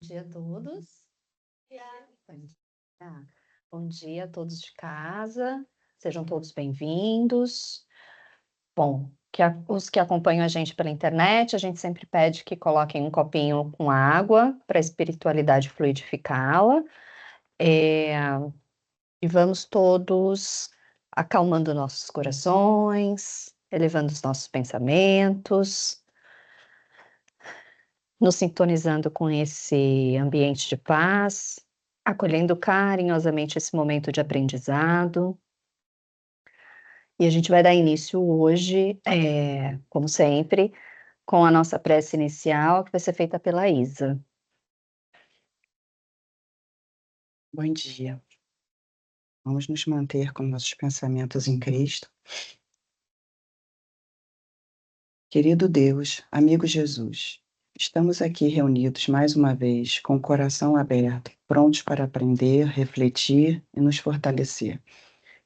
Bom dia a todos. Bom dia. Bom dia a todos de casa, sejam todos bem-vindos. Bom, os que acompanham a gente pela internet, a gente sempre pede que coloquem um copinho com água para a espiritualidade fluidificá-la. E vamos todos acalmando nossos corações, elevando os nossos pensamentos, nos sintonizando com esse ambiente de paz, acolhendo carinhosamente esse momento de aprendizado. E a gente vai dar início hoje, como sempre, com a nossa prece inicial, que vai ser feita pela Isa. Bom dia. Vamos nos manter com nossos pensamentos em Cristo. Querido Deus, amigo Jesus, estamos aqui reunidos mais uma vez com o coração aberto, prontos para aprender, refletir e nos fortalecer.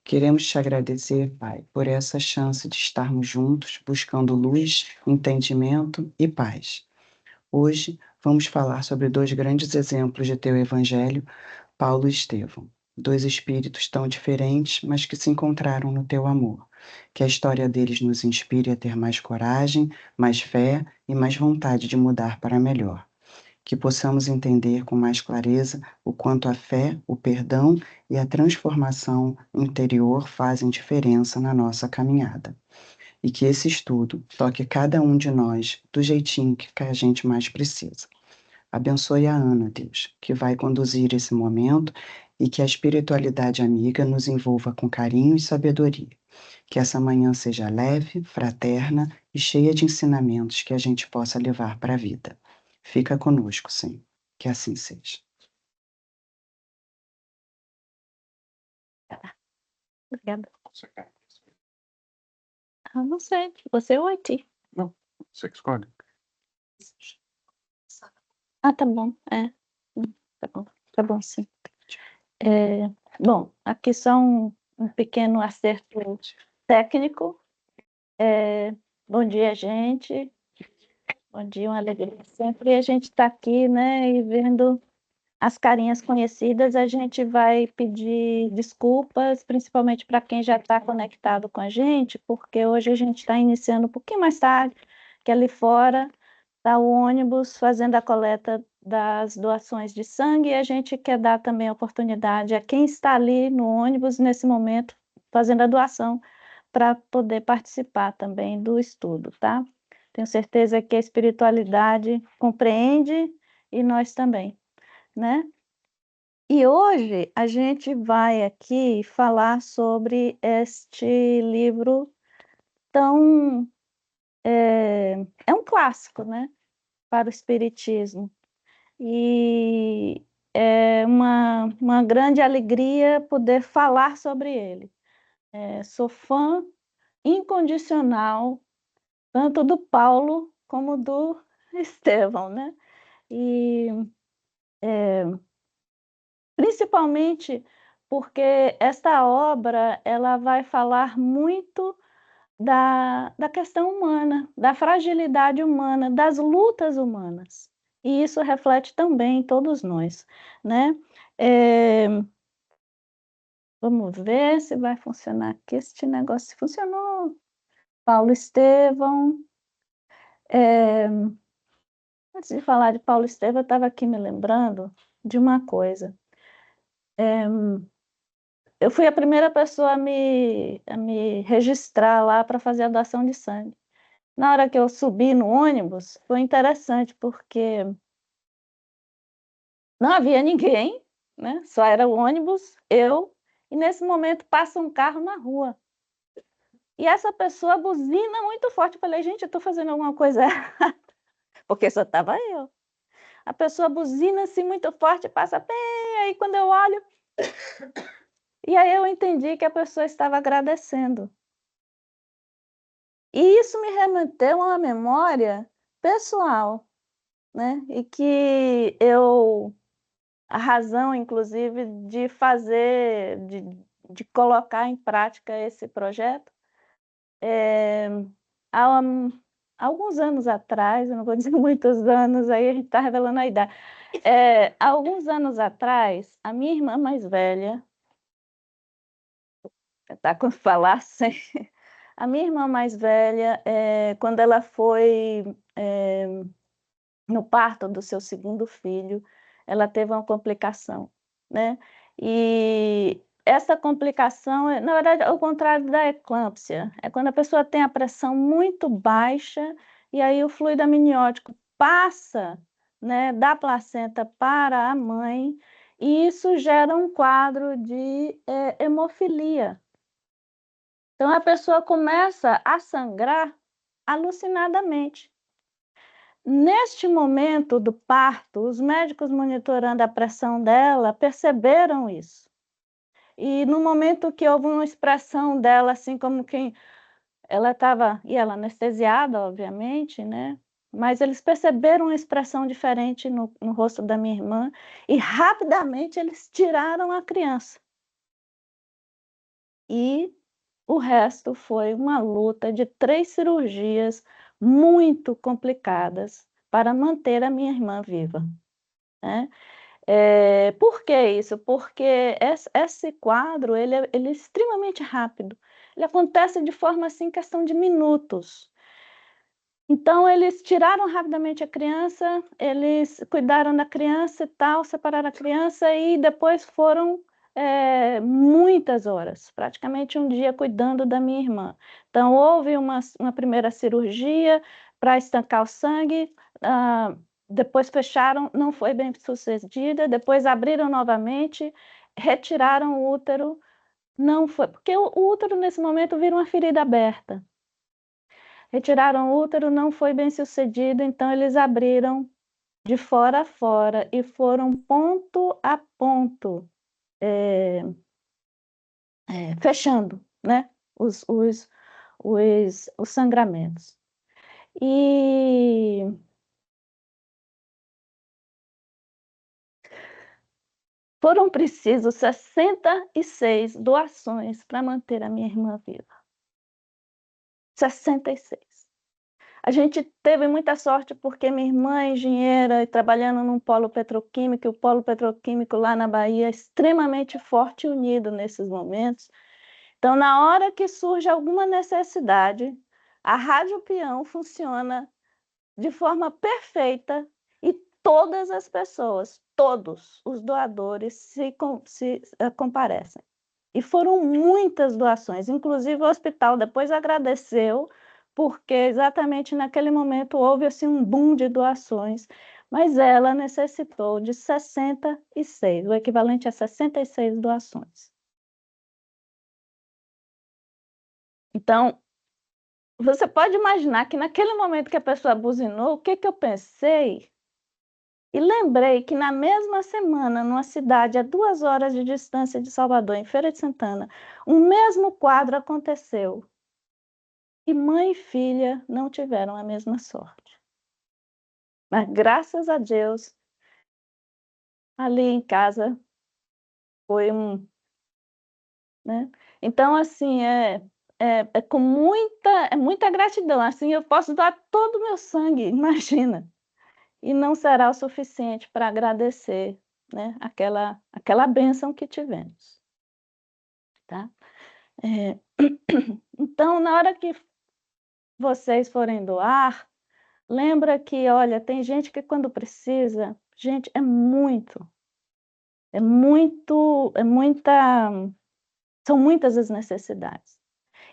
Queremos te agradecer, Pai, por essa chance de estarmos juntos, buscando luz, entendimento e paz. Hoje vamos falar sobre dois grandes exemplos de teu Evangelho, Paulo e Estevão, dois espíritos tão diferentes, mas que se encontraram no teu amor. Que a história deles nos inspire a ter mais coragem, mais fé e mais vontade de mudar para melhor. Que possamos entender com mais clareza o quanto a fé, o perdão e a transformação interior fazem diferença na nossa caminhada. E que esse estudo toque cada um de nós do jeitinho que a gente mais precisa. Abençoe a Ana, Deus, que vai conduzir esse momento e que a espiritualidade amiga nos envolva com carinho e sabedoria. Que essa manhã seja leve, fraterna e cheia de ensinamentos que a gente possa levar para a vida. Fica conosco, Senhor. Que assim seja. Obrigada. Não sei, você ou Haiti? Não, você que escolhe. Tá bom, tá bom sim. Bom, aqui só um pequeno acerto técnico. Bom dia, gente. Bom dia, uma alegria sempre a gente tá aqui, né, e vendo as carinhas conhecidas, a gente vai pedir desculpas, principalmente para quem já está conectado com a gente, porque hoje a gente está iniciando um pouquinho mais tarde, que ali fora está o ônibus fazendo a coleta das doações de sangue, e a gente quer dar também a oportunidade a quem está ali no ônibus nesse momento, fazendo a doação, para poder participar também do estudo, tá? Tenho certeza que a espiritualidade compreende e nós também, né? E hoje a gente vai aqui falar sobre este livro tão é um clássico, né, para o espiritismo. E é uma grande alegria poder falar sobre ele. Sou fã incondicional tanto do Paulo como do Estevão, né? E principalmente porque esta obra ela vai falar muito da questão humana, da fragilidade humana, das lutas humanas. E isso reflete também em todos nós, né? Vamos ver se vai funcionar aqui este negócio. Se funcionou. Paulo Estevão. Antes de falar de Paulo Estevão, eu estava aqui me lembrando de uma coisa. Eu fui a primeira pessoa a me registrar lá para fazer a doação de sangue. Na hora que eu subi no ônibus, foi interessante, porque não havia ninguém, né? Só era o ônibus, eu, e nesse momento passa um carro na rua. E essa pessoa buzina muito forte. Eu falei, gente, eu estou fazendo alguma coisa errada, porque só estava eu. A pessoa buzina assim muito forte, passa bem, aí quando eu olho, e aí eu entendi que a pessoa estava agradecendo. E isso me remeteu a uma memória pessoal, né? E que a razão, inclusive, de fazer, de colocar em prática esse projeto, há alguns anos atrás, eu não vou dizer muitos anos, aí a gente está revelando a idade. Alguns anos atrás, a minha irmã mais velha, tá com falar sem. A minha irmã mais velha, quando ela foi no parto do seu segundo filho, ela teve uma complicação, né? E essa complicação, na verdade, é o contrário da eclâmpsia. É quando a pessoa tem a pressão muito baixa e aí o fluido amniótico passa, né, da placenta para a mãe e isso gera um quadro de hemofilia. Então a pessoa começa a sangrar alucinadamente. Neste momento do parto, os médicos monitorando a pressão dela perceberam isso. E no momento que houve uma expressão dela, assim como quem ela estava, e ela anestesiada, obviamente, né? Mas eles perceberam uma expressão diferente no rosto da minha irmã e rapidamente eles tiraram a criança. E o resto foi uma luta de 3 cirurgias muito complicadas para manter a minha irmã viva, né. Por que isso? Porque esse quadro ele é extremamente rápido, ele acontece de forma, assim, questão de minutos. Então eles tiraram rapidamente a criança, eles cuidaram da criança e tal, separaram a criança e depois foram, muitas horas, praticamente um dia cuidando da minha irmã. Então houve uma primeira cirurgia para estancar o sangue, depois fecharam, não foi bem sucedida, depois abriram novamente, retiraram o útero, não foi porque o útero nesse momento vira uma ferida aberta. Retiraram o útero, não foi bem sucedido, então eles abriram de fora a fora e foram ponto a ponto, fechando, né, os sangramentos. E foram precisos 66 doações para manter a minha irmã viva. 66. A gente teve muita sorte porque minha irmã é engenheira e trabalhando num polo petroquímico, e o polo petroquímico lá na Bahia é extremamente forte e unido nesses momentos. Então, na hora que surge alguma necessidade, a Rádio Peão funciona de forma perfeita e todas as pessoas, todos os doadores comparecem. E foram muitas doações, inclusive o hospital depois agradeceu, porque exatamente naquele momento houve assim um boom de doações, mas ela necessitou de 66, o equivalente a 66 doações. Então, você pode imaginar que naquele momento que a pessoa buzinou, o que eu pensei? E lembrei que na mesma semana, numa cidade a 2 horas de distância de Salvador, em Feira de Santana, o mesmo quadro aconteceu. E mãe e filha não tiveram a mesma sorte. Mas graças a Deus, ali em casa foi né. Então assim, com muita gratidão, assim, eu posso doar todo o meu sangue, imagina, e não será o suficiente para agradecer, né, aquela bênção que tivemos, tá. Eh, então na hora que vocês forem doar, lembra que, olha, tem gente que quando precisa, gente, é muita são muitas as necessidades.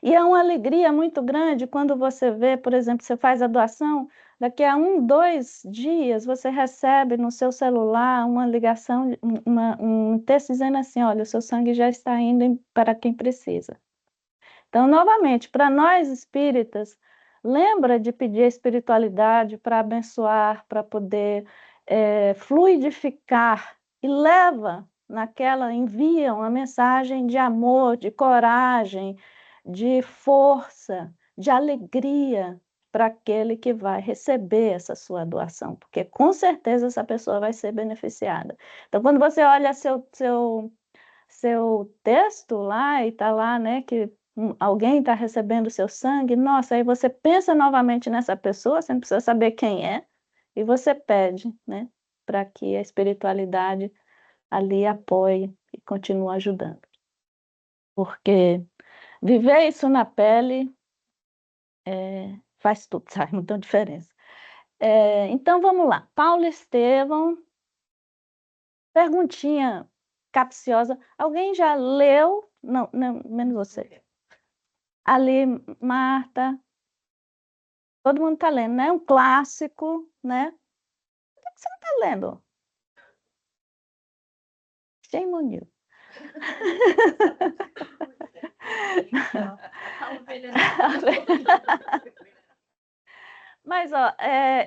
E é uma alegria muito grande quando você vê, por exemplo, você faz a doação, daqui a 1, 2 dias você recebe no seu celular uma ligação, um texto dizendo assim: "Olha, o seu sangue já está indo para quem precisa". Então, novamente, para nós espíritas, lembra de pedir a espiritualidade para abençoar, para poder fluidificar e envia uma mensagem de amor, de coragem, de força, de alegria para aquele que vai receber essa sua doação, porque com certeza essa pessoa vai ser beneficiada. Então, quando você olha seu texto lá e está lá, né, que alguém está recebendo o seu sangue, nossa, aí você pensa novamente nessa pessoa, você não precisa saber quem é, e você pede, né, para que a espiritualidade ali apoie e continue ajudando. Porque viver isso na pele faz tudo, faz muita diferença. Então vamos lá, Paulo Estevão, perguntinha capciosa, alguém já leu? Não, menos você. Ali, Marta, todo mundo está lendo, né? Um clássico, né? Por que você não está lendo? Shame on you. Mas, ó,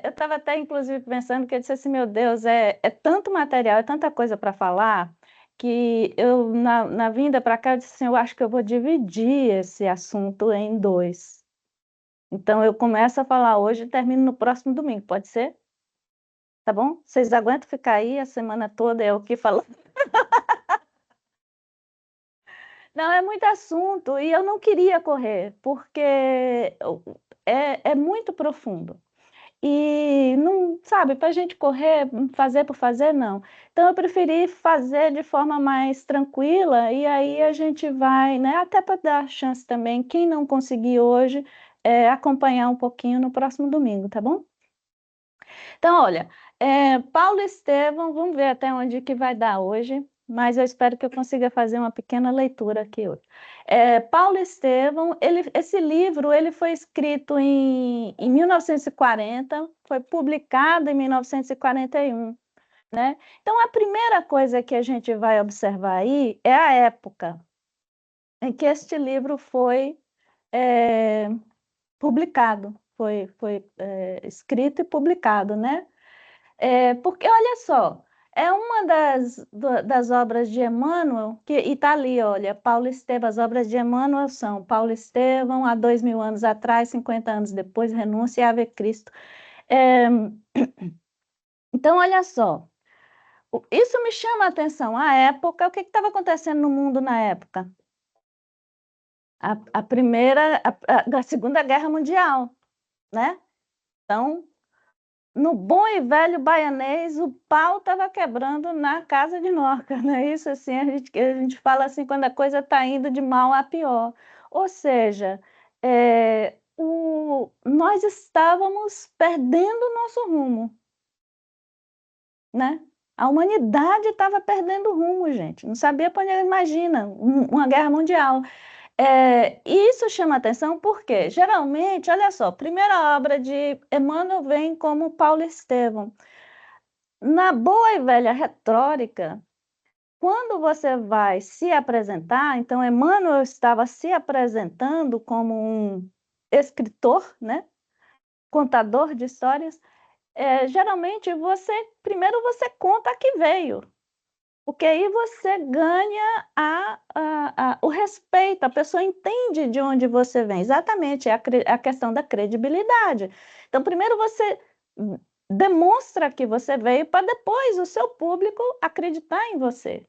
eu estava até, inclusive, pensando que eu disse assim, meu Deus, é tanto material, é tanta coisa para falar, que eu, na vinda para cá, eu disse assim, eu acho que eu vou dividir esse assunto em 2. Então, eu começo a falar hoje e termino no próximo domingo, pode ser? Tá bom? Vocês aguentam ficar aí a semana toda, eu aqui falando? Não, é muito assunto e eu não queria correr, porque é muito profundo. E não, sabe, para a gente correr, fazer por fazer, não. Então eu preferi fazer de forma mais tranquila e aí a gente vai, né, até para dar chance também, quem não conseguir hoje, acompanhar um pouquinho no próximo domingo, tá bom? Então, olha, Paulo Estevão, vamos ver até onde que vai dar hoje, mas eu espero que eu consiga fazer uma pequena leitura aqui hoje. Paulo Estevão, esse livro ele foi escrito em 1940, foi publicado em 1941, né? Então, a primeira coisa que a gente vai observar aí é a época em que este livro foi publicado, foi escrito e publicado, né? Porque, olha só, é uma das obras de Emmanuel, e está ali, olha, Paulo Estevão, as obras de Emmanuel são Paulo Estevão, há 2000 anos atrás, 50 anos depois, Renúncia e Ave Cristo. Então, olha só, isso me chama a atenção, a época, o que estava acontecendo no mundo na época? A Segunda Guerra Mundial, né? Então, no bom e velho baianês, o pau estava quebrando na casa de Norca, não é isso? Assim, a gente fala assim, quando a coisa está indo de mal a pior. Ou seja, nós estávamos perdendo o nosso rumo, né? A humanidade estava perdendo o rumo, gente. Não sabia para onde, imagina, uma guerra mundial. Isso chama atenção porque, geralmente, olha só, primeira obra de Emmanuel vem como Paulo Estevão. Na boa e velha retórica, quando você vai se apresentar, então Emmanuel estava se apresentando como um escritor, né? Contador de histórias, geralmente primeiro você conta a que veio, porque aí você ganha o respeito, a pessoa entende de onde você vem. Exatamente, é a questão da credibilidade. Então, primeiro você demonstra que você veio para depois o seu público acreditar em você.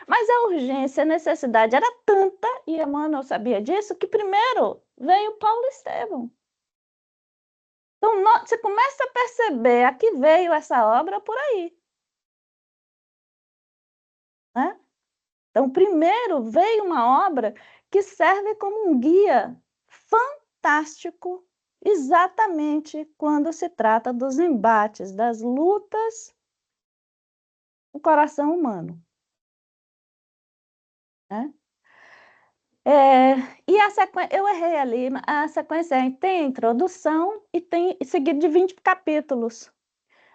Mas a urgência, a necessidade era tanta, e Emmanuel sabia disso, que primeiro veio Paulo Estevão. Então, você começa a perceber a que veio essa obra por aí. Né? Então, primeiro veio uma obra que serve como um guia fantástico, exatamente quando se trata dos embates, das lutas do coração humano. Né? E a sequência, eu errei ali, a sequência tem a introdução e tem seguido de 20 capítulos.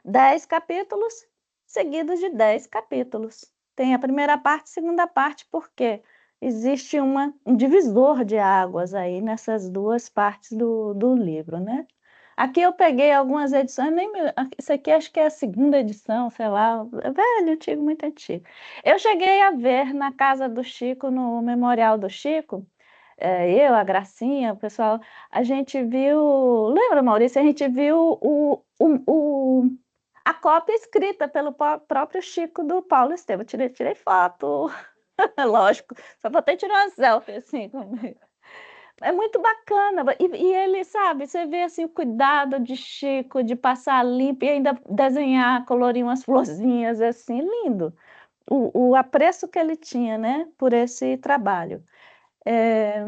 10 capítulos seguidos de 10 capítulos. Tem a primeira parte e a segunda parte, porque existe um divisor de águas aí nessas duas partes do livro, né? Aqui eu peguei algumas edições, isso aqui acho que é a segunda edição, sei lá, velho, antigo, muito antigo. Eu cheguei a ver na casa do Chico, no Memorial do Chico, eu, a Gracinha, o pessoal, a gente viu, lembra, Maurício, a gente viu a cópia escrita pelo próprio Chico do Paulo Estevão. Tirei foto, lógico, só faltei tirar uma selfie assim comigo. É muito bacana. E ele, sabe, você vê assim, o cuidado de Chico de passar limpo e ainda desenhar, colorir umas florzinhas assim, lindo. O apreço que ele tinha, né, por esse trabalho. É,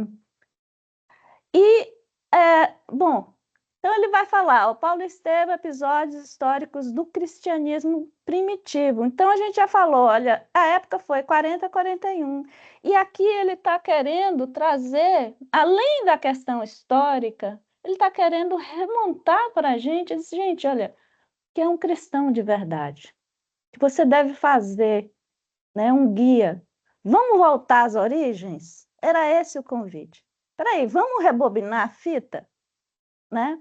bom, então ele vai falar, ó, Paulo Estevam, episódios históricos do cristianismo primitivo. Então a gente já falou, olha, a época foi 40 a 41. E aqui ele está querendo trazer, além da questão histórica, ele está querendo remontar para a gente, diz, gente, olha, que é um cristão de verdade, que você deve fazer, né, um guia. Vamos voltar às origens? Era esse o convite. Espera aí, vamos rebobinar a fita, né?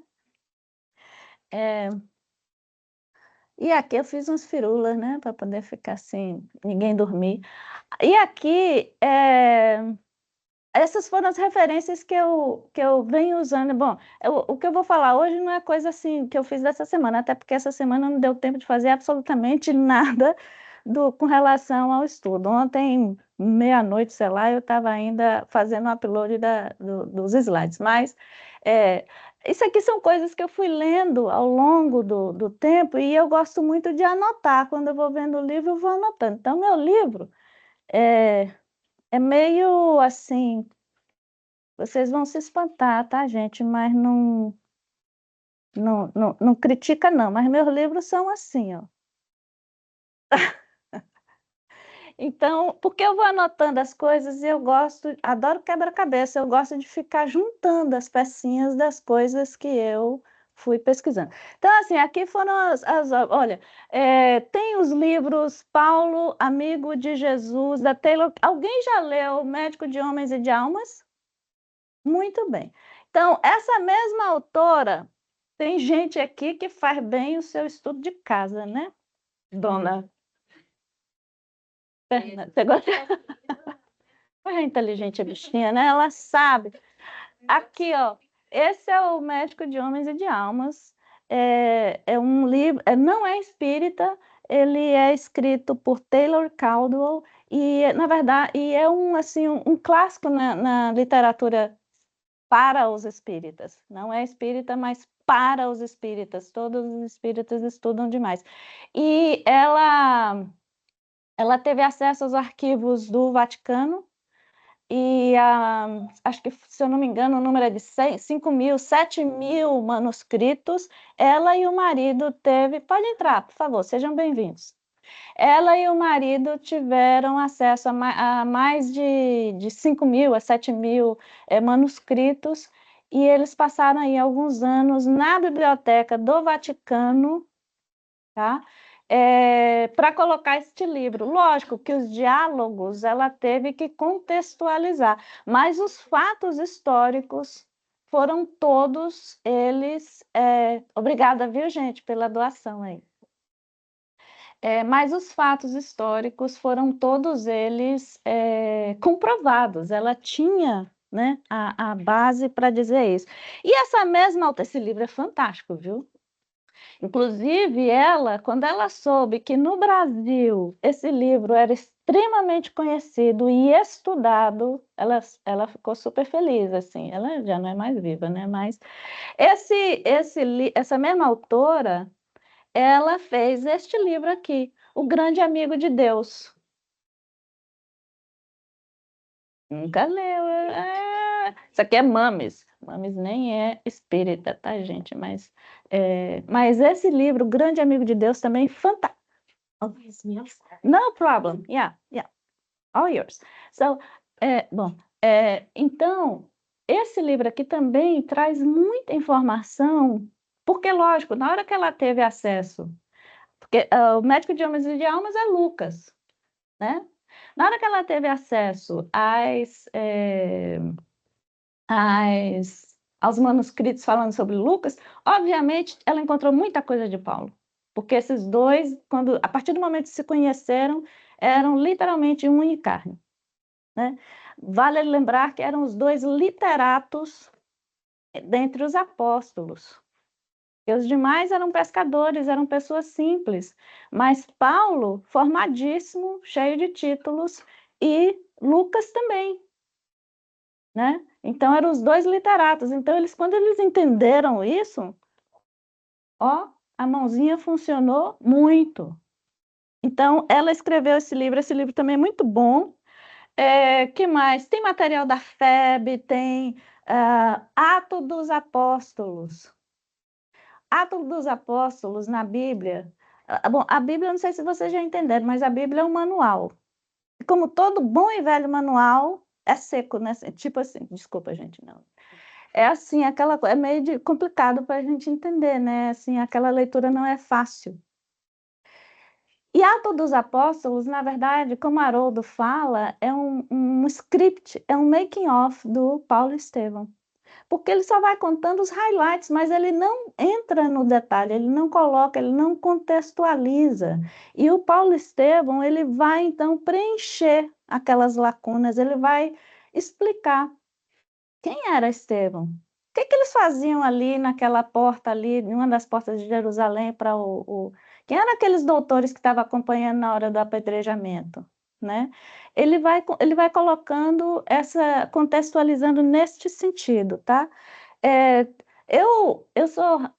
E aqui eu fiz uns firulas, né, para poder ficar assim, ninguém dormir. E aqui, essas foram as referências que eu venho usando. Bom, o que eu vou falar hoje não é coisa assim que eu fiz dessa semana, até porque essa semana não deu tempo de fazer absolutamente nada com relação ao estudo. Ontem, meia-noite, sei lá, eu estava ainda fazendo o upload dos slides, mas isso aqui são coisas que eu fui lendo ao longo do tempo e eu gosto muito de anotar. Quando eu vou vendo o livro, eu vou anotando. Então, meu livro é meio assim, vocês vão se espantar, tá, gente? Mas não critica, não. Mas meus livros são assim, ó. Então, porque eu vou anotando as coisas e eu gosto, adoro quebra-cabeça, eu gosto de ficar juntando as pecinhas das coisas que eu fui pesquisando. Então, assim, aqui foram olha, tem os livros Paulo, Amigo de Jesus, da Taylor. Alguém já leu Médico de Homens e de Almas? Muito bem. Então, essa mesma autora, tem gente aqui que faz bem o seu estudo de casa, né? Dona Fernanda, você gosta? É inteligente a bichinha, né? Ela sabe. Aqui, ó, esse é o Médico de Homens e de Almas. É um livro, não é espírita, ele é escrito por Taylor Caldwell e, na verdade, é um clássico na literatura para os espíritas. Não é espírita, mas para os espíritas. Todos os espíritas estudam demais. E ela teve acesso aos arquivos do Vaticano e acho que, se eu não me engano, o número é de 5 mil, 7 mil manuscritos. Ela e o marido teve... Pode entrar, por favor, sejam bem-vindos. Ela e o marido tiveram acesso a mais de 5 mil, a 7 mil manuscritos, e eles passaram aí alguns anos na biblioteca do Vaticano, tá? Para colocar este livro. Lógico que os diálogos ela teve que contextualizar, mas os fatos históricos foram todos eles. Obrigada, viu, gente, pela doação aí. Mas os fatos históricos foram todos eles comprovados. Ela tinha, né, a base para dizer isso. E essa mesma autora, esse livro é fantástico, viu? Inclusive, ela, quando ela soube que no Brasil esse livro era extremamente conhecido e estudado, ela ficou super feliz, assim. Ela já não é mais viva, né? Mas essa mesma autora, ela fez este livro aqui, O Grande Amigo de Deus. Nunca leu. Isso aqui é Mames. Mames nem é espírita, tá, gente? Mas esse livro, O Grande Amigo de Deus, também é fantástico. No problem. Yeah. All yours. So, bom, então, esse livro aqui também traz muita informação, porque, lógico, na hora que ela teve acesso, porque o Médico de Homens e de Almas é Lucas, né? Na hora que ela teve acesso aos manuscritos falando sobre Lucas, obviamente ela encontrou muita coisa de Paulo, porque esses dois, a partir do momento que se conheceram, eram literalmente unha e carne, né? Vale lembrar que eram os dois literatos dentre os apóstolos. E os demais eram pescadores, eram pessoas simples. Mas Paulo, formadíssimo, cheio de títulos, e Lucas também, né? Então, eram os dois literatos. Então, quando eles entenderam isso, ó, a mãozinha funcionou muito. Então, ela escreveu esse livro também é muito bom. Que mais? Tem material da FEB, tem Atos dos Apóstolos. Atos dos Apóstolos na Bíblia. Bom, a Bíblia, não sei se vocês já entenderam, mas a Bíblia é um manual. E como todo bom e velho manual, é seco, né? Tipo assim, desculpa, gente, não. É assim, é meio complicado para a gente entender, né? Assim, aquela leitura não é fácil. E Atos dos Apóstolos, na verdade, como Haroldo fala, é um script, é um making-of do Paulo Estevão. Porque ele só vai contando os highlights, mas ele não entra no detalhe, ele não coloca, ele não contextualiza. E o Paulo Estevão, ele vai, então, preencher aquelas lacunas, ele vai explicar quem era Estevão. O que eles faziam ali naquela porta ali, em uma das portas de Jerusalém para Quem eram aqueles doutores que estavam acompanhando na hora do apedrejamento, né? Ele vai colocando contextualizando neste sentido, tá? Eu sou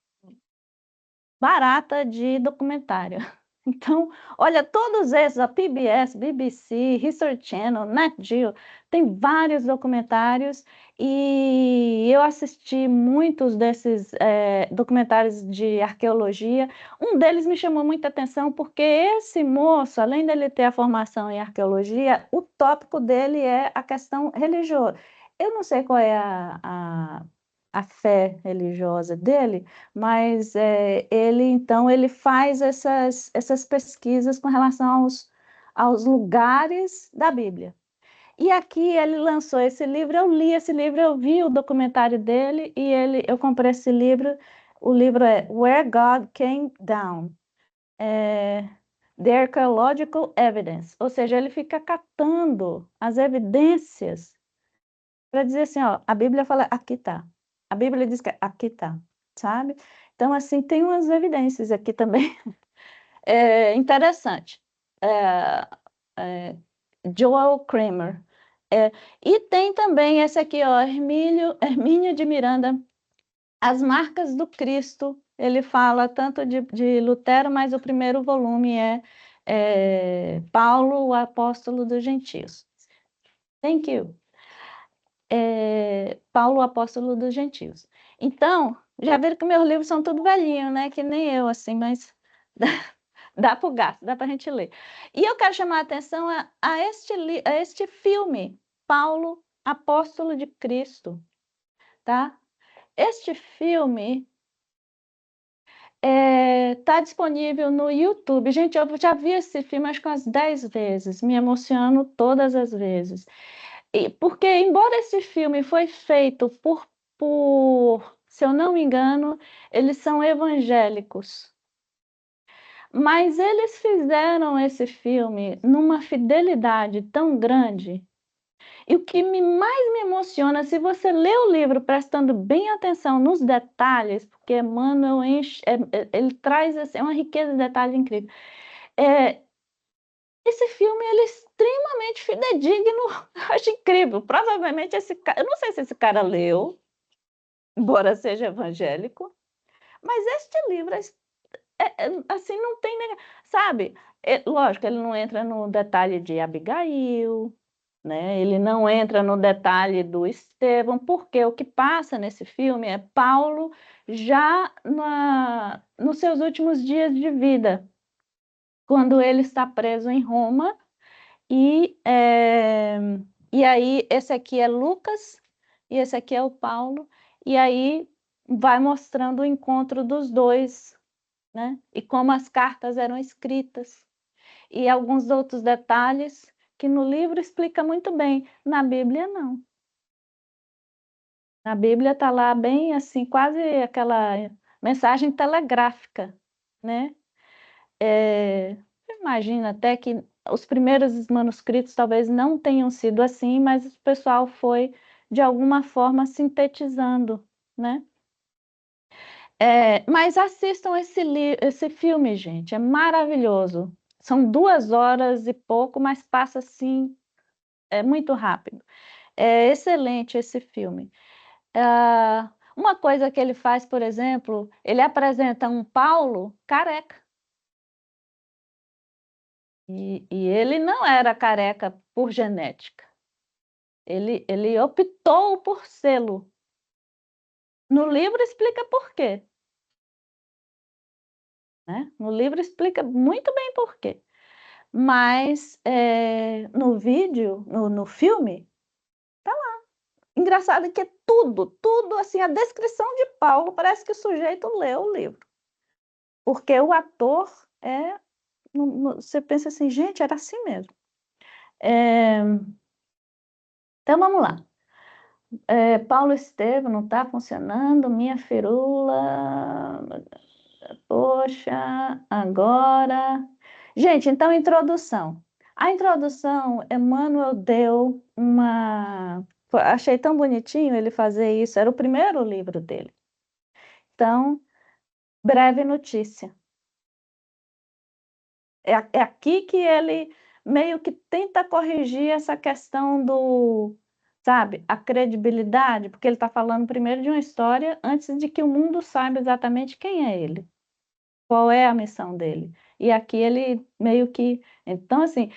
barata de documentário. Então, olha, todos esses, a PBS, BBC, History Channel, Nat Geo, tem vários documentários e eu assisti muitos desses documentários de arqueologia. Um deles me chamou muita atenção porque esse moço, além dele ter a formação em arqueologia, o tópico dele é a questão religiosa. Eu não sei qual é a fé religiosa dele, mas ele faz essas pesquisas com relação aos lugares da Bíblia. E aqui ele lançou esse livro, eu li esse livro, eu vi o documentário dele e eu comprei esse livro. O livro é Where God Came Down, The Archaeological Evidence, ou seja, ele fica catando as evidências para dizer assim, ó, a Bíblia fala, aqui tá. A Bíblia diz que aqui tá, sabe? Então, assim, tem umas evidências aqui também. Interessante. Joel Kramer. E tem também esse aqui, ó, Hermínio de Miranda, As Marcas do Cristo. Ele fala tanto de Lutero, mas o primeiro volume é Paulo, o Apóstolo dos Gentios. Thank you. Paulo, o Apóstolo dos Gentios. Então, já viram que meus livros são tudo velhinho, né? Que nem eu, assim, mas dá para o gasto, dá para a gente ler. E eu quero chamar a atenção a este filme, Paulo, Apóstolo de Cristo, tá? Este filme está disponível no YouTube. Gente, eu já vi esse filme acho que umas 10 vezes, me emociono todas as vezes. Porque, embora esse filme foi feito se eu não me engano, eles são evangélicos. Mas eles fizeram esse filme numa fidelidade tão grande. E o que mais me emociona, se você lê o livro prestando bem atenção nos detalhes, porque Emmanuel ele traz assim, uma riqueza de detalhes incrível. Esse filme ele é extremamente fidedigno, eu acho incrível. Provavelmente esse cara, eu não sei se esse cara leu, embora seja evangélico, mas este livro assim não tem, sabe? Lógico, ele não entra no detalhe de Abigail, né? Ele não entra no detalhe do Estevão, porque o que passa nesse filme é Paulo já nos seus últimos dias de vida, quando ele está preso em Roma. E aí, esse aqui é Lucas e esse aqui é o Paulo, e aí vai mostrando o encontro dos dois, né? E como as cartas eram escritas, e alguns outros detalhes que no livro explica muito bem, na Bíblia não. Na Bíblia está lá bem assim, quase aquela mensagem telegráfica, né? Imagina até que os primeiros manuscritos talvez não tenham sido assim, mas o pessoal foi, de alguma forma, sintetizando, né? Mas assistam esse filme, gente, é maravilhoso. São 2 horas e pouco, mas passa assim, muito rápido. É excelente esse filme. Uma coisa que ele faz, por exemplo, ele apresenta um Paulo careca. E ele não era careca por genética. Ele optou por sê-lo. No livro explica por quê. Né? No livro explica muito bem por quê. Mas no vídeo, no filme, tá lá. Engraçado que é tudo assim, a descrição de Paulo, parece que o sujeito leu o livro. Porque o ator você pensa assim, gente, era assim mesmo. Então vamos lá. Paulo Estevam não está funcionando, minha firula. Poxa, agora. Gente, então introdução. A introdução, Emmanuel deu uma. Achei tão bonitinho ele fazer isso, era o primeiro livro dele. Então, breve notícia. É aqui que ele meio que tenta corrigir essa questão do, sabe, a credibilidade, porque ele está falando primeiro de uma história antes de que o mundo saiba exatamente quem é ele, qual é a missão dele. E aqui ele meio que. Então, assim,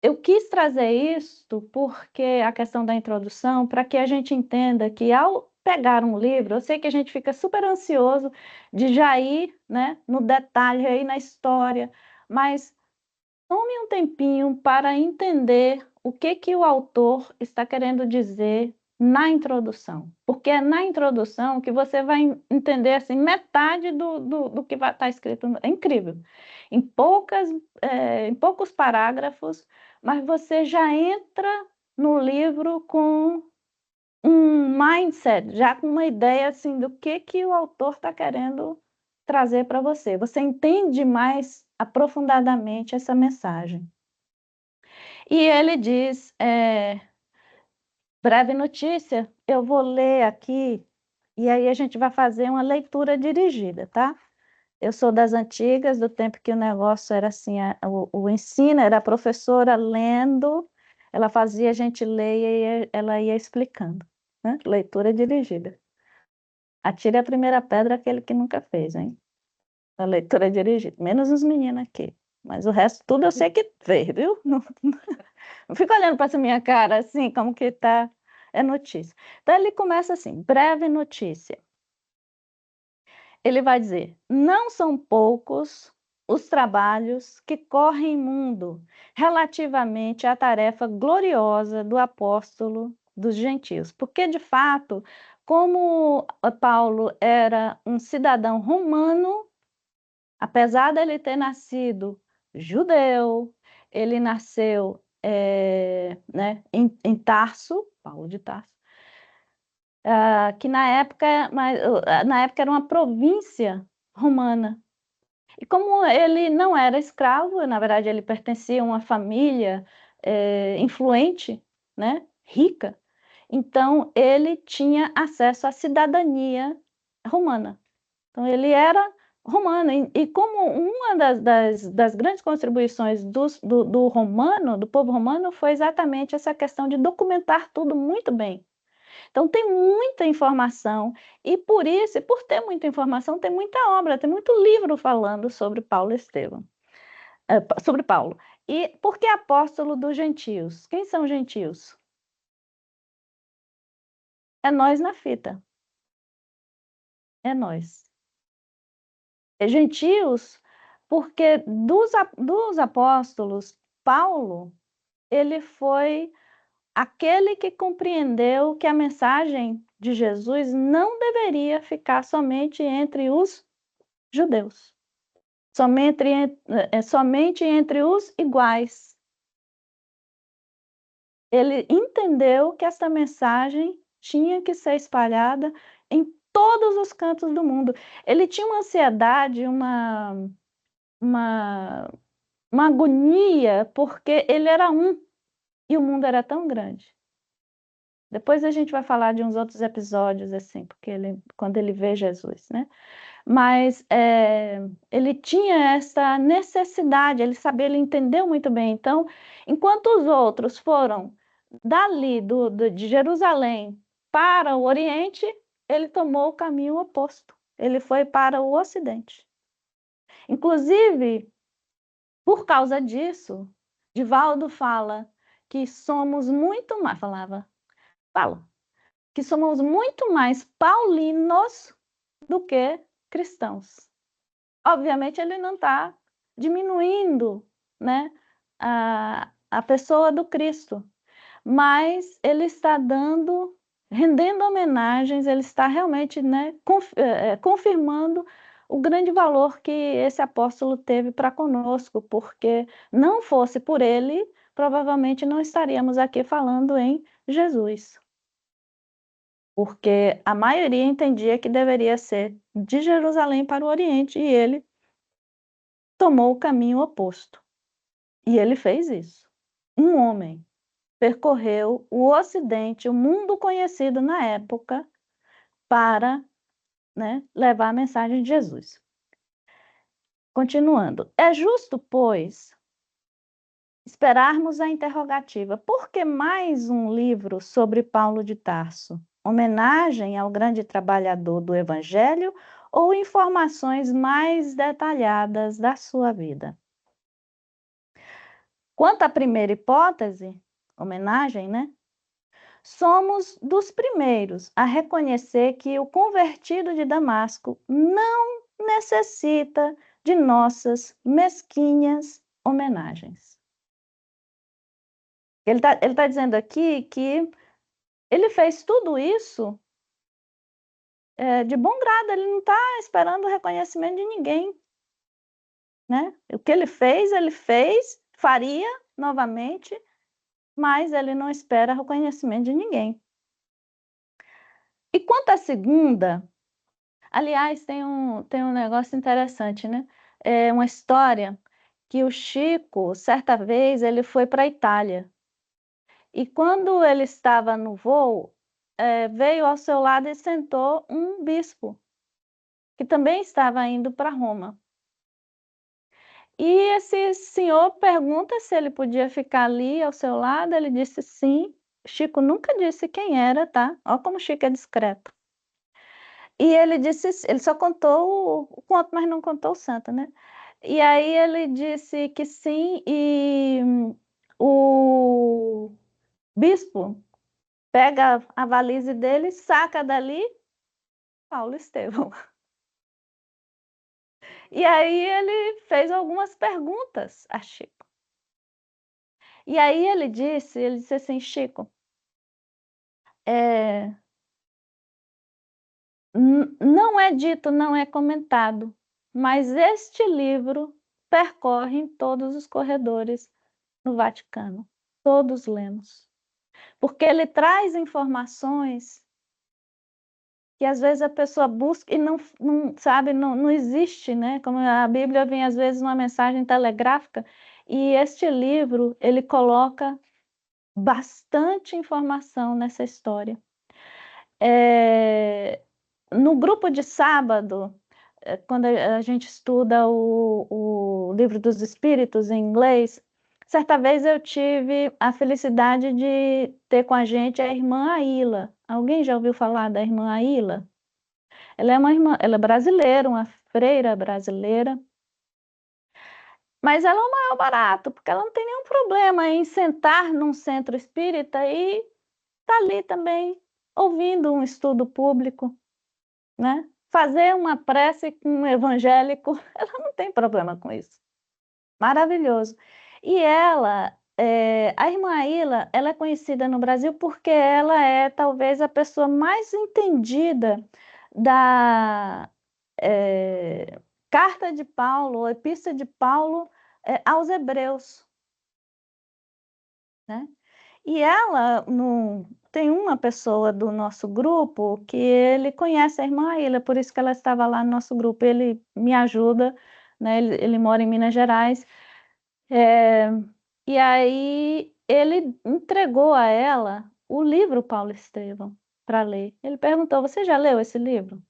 eu quis trazer isso porque a questão da introdução, para que a gente entenda que ao pegar um livro, eu sei que a gente fica super ansioso de já ir, né, no detalhe, aí na história, mas tome um tempinho para entender o que o autor está querendo dizer na introdução, porque é na introdução que você vai entender assim, metade do que vai estar escrito. É incrível. Em poucos parágrafos, mas você já entra no livro com um mindset, já com uma ideia assim do que o autor está querendo trazer para você. Você entende mais aprofundadamente essa mensagem. E ele diz, breve notícia, eu vou ler aqui, e aí a gente vai fazer uma leitura dirigida, tá? Eu sou das antigas, do tempo que o negócio era assim, o ensino era a professora lendo, ela fazia a gente ler e ela ia explicando, né? Leitura dirigida. Atire a primeira pedra aquele que nunca fez, hein? A leitura dirigida, menos os meninos aqui. Mas o resto tudo eu sei que fez, viu? Não fica olhando para essa minha cara assim, como que tá. É notícia. Então ele começa assim, breve notícia. Ele vai dizer: não são poucos os trabalhos que correm mundo relativamente à tarefa gloriosa do apóstolo dos gentios. Porque, de fato, como Paulo era um cidadão romano, apesar dele ter nascido judeu, ele nasceu né, em Tarso, Paulo de Tarso, que na época era uma província romana. E como ele não era escravo, na verdade ele pertencia a uma família influente, né, rica, então ele tinha acesso à cidadania romana. Então ele era romano, e como uma das grandes contribuições do romano, do povo romano, foi exatamente essa questão de documentar tudo muito bem. Então tem muita informação, e por isso, e por ter muita informação, tem muita obra, tem muito livro falando sobre Paulo Estevão, sobre Paulo. E por que apóstolo dos gentios? Quem são gentios? É nós na fita. É nós. Gentios, porque dos apóstolos, Paulo, ele foi aquele que compreendeu que a mensagem de Jesus não deveria ficar somente entre os judeus, somente entre os iguais. Ele entendeu que essa mensagem tinha que ser espalhada em todos os cantos do mundo. Ele tinha uma ansiedade, uma agonia, porque ele era um e o mundo era tão grande. Depois a gente vai falar de uns outros episódios, assim, porque quando ele vê Jesus, né? Mas ele tinha essa necessidade, ele entendeu muito bem. Então, enquanto os outros foram dali, de Jerusalém para o Oriente, ele tomou o caminho oposto. Ele foi para o Ocidente. Inclusive, por causa disso, Divaldo fala que somos muito mais, fala, que somos muito mais paulinos do que cristãos. Obviamente, ele não está diminuindo, né, a pessoa do Cristo, mas ele está rendendo homenagens, ele está realmente, né, confirmando o grande valor que esse apóstolo teve para conosco, porque não fosse por ele, provavelmente não estaríamos aqui falando em Jesus. Porque a maioria entendia que deveria ser de Jerusalém para o Oriente, e ele tomou o caminho oposto. E ele fez isso. Um homem percorreu o Ocidente, o mundo conhecido na época, para, né, levar a mensagem de Jesus. Continuando. É justo, pois, esperarmos a interrogativa: por que mais um livro sobre Paulo de Tarso? Homenagem ao grande trabalhador do Evangelho ou informações mais detalhadas da sua vida? Quanto à primeira hipótese, homenagem, né? Somos dos primeiros a reconhecer que o convertido de Damasco não necessita de nossas mesquinhas homenagens. Ele tá dizendo aqui que ele fez tudo isso de bom grado, ele não está esperando o reconhecimento de ninguém, né? O que ele fez, faria novamente, mas ele não espera reconhecimento de ninguém. E quanto à segunda, aliás, tem um negócio interessante, né? É uma história que o Chico, certa vez, ele foi para a Itália. E quando ele estava no voo, veio ao seu lado e sentou um bispo, que também estava indo para Roma. E esse senhor pergunta se ele podia ficar ali ao seu lado, ele disse sim. Chico nunca disse quem era, tá? Olha como Chico é discreto. E ele disse, ele só contou o conto, mas não contou o santo, né? E aí ele disse que sim, e o bispo pega a valise dele, saca dali Paulo Estevão. E aí ele fez algumas perguntas a Chico. E aí ele disse assim, Chico, não é dito, não é comentado, mas este livro percorre em todos os corredores no Vaticano. Todos lemos. Porque ele traz informações que às vezes a pessoa busca e não sabe, não existe, né? Como a Bíblia vem às vezes uma mensagem telegráfica, e este livro, ele coloca bastante informação nessa história. No grupo de sábado, quando a gente estuda o Livro dos Espíritos em inglês, certa vez eu tive a felicidade de ter com a gente a irmã Aila. Alguém já ouviu falar da irmã Aila? Ela é uma irmã, ela é brasileira, uma freira brasileira, mas ela é o maior barato, porque ela não tem nenhum problema em sentar num centro espírita e tá ali também ouvindo um estudo público, né? Fazer uma prece com um evangélico, ela não tem problema com isso. Maravilhoso. E ela, a irmã Aila, ela é conhecida no Brasil porque ela é talvez a pessoa mais entendida da carta de Paulo, ou epístola de Paulo aos Hebreus, né? E ela, tem uma pessoa do nosso grupo que ele conhece a irmã Aila, por isso que ela estava lá no nosso grupo. Ele me ajuda, né? Ele mora em Minas Gerais. E aí ele entregou a ela o livro Paulo Estevão para ler. Ele perguntou: você já leu esse livro?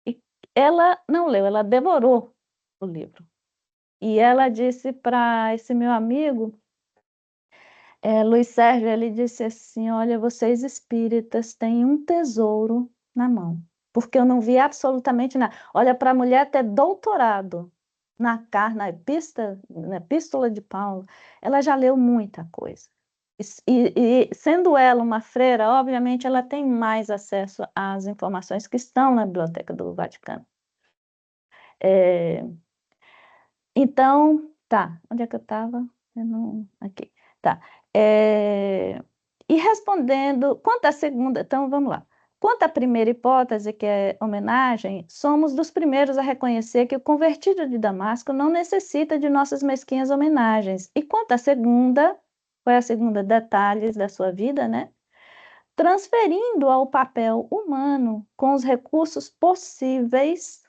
E ela não leu, ela devorou o livro. E ela disse para esse meu amigo Luiz Sérgio, ele disse assim, olha, vocês espíritas têm um tesouro na mão, porque eu não vi absolutamente nada. Olha, para a mulher ter doutorado na epístola de Paulo, ela já leu muita coisa. E sendo ela uma freira, obviamente ela tem mais acesso às informações que estão na Biblioteca do Vaticano. Então, tá, onde é que eu estava? Aqui, tá. E respondendo, quanto à segunda, então vamos lá. Quanto à primeira hipótese, que é homenagem, somos dos primeiros a reconhecer que o convertido de Damasco não necessita de nossas mesquinhas homenagens. E quanto à segunda, qual é a segunda? Detalhes da sua vida, né? Transferindo ao papel humano com os recursos possíveis.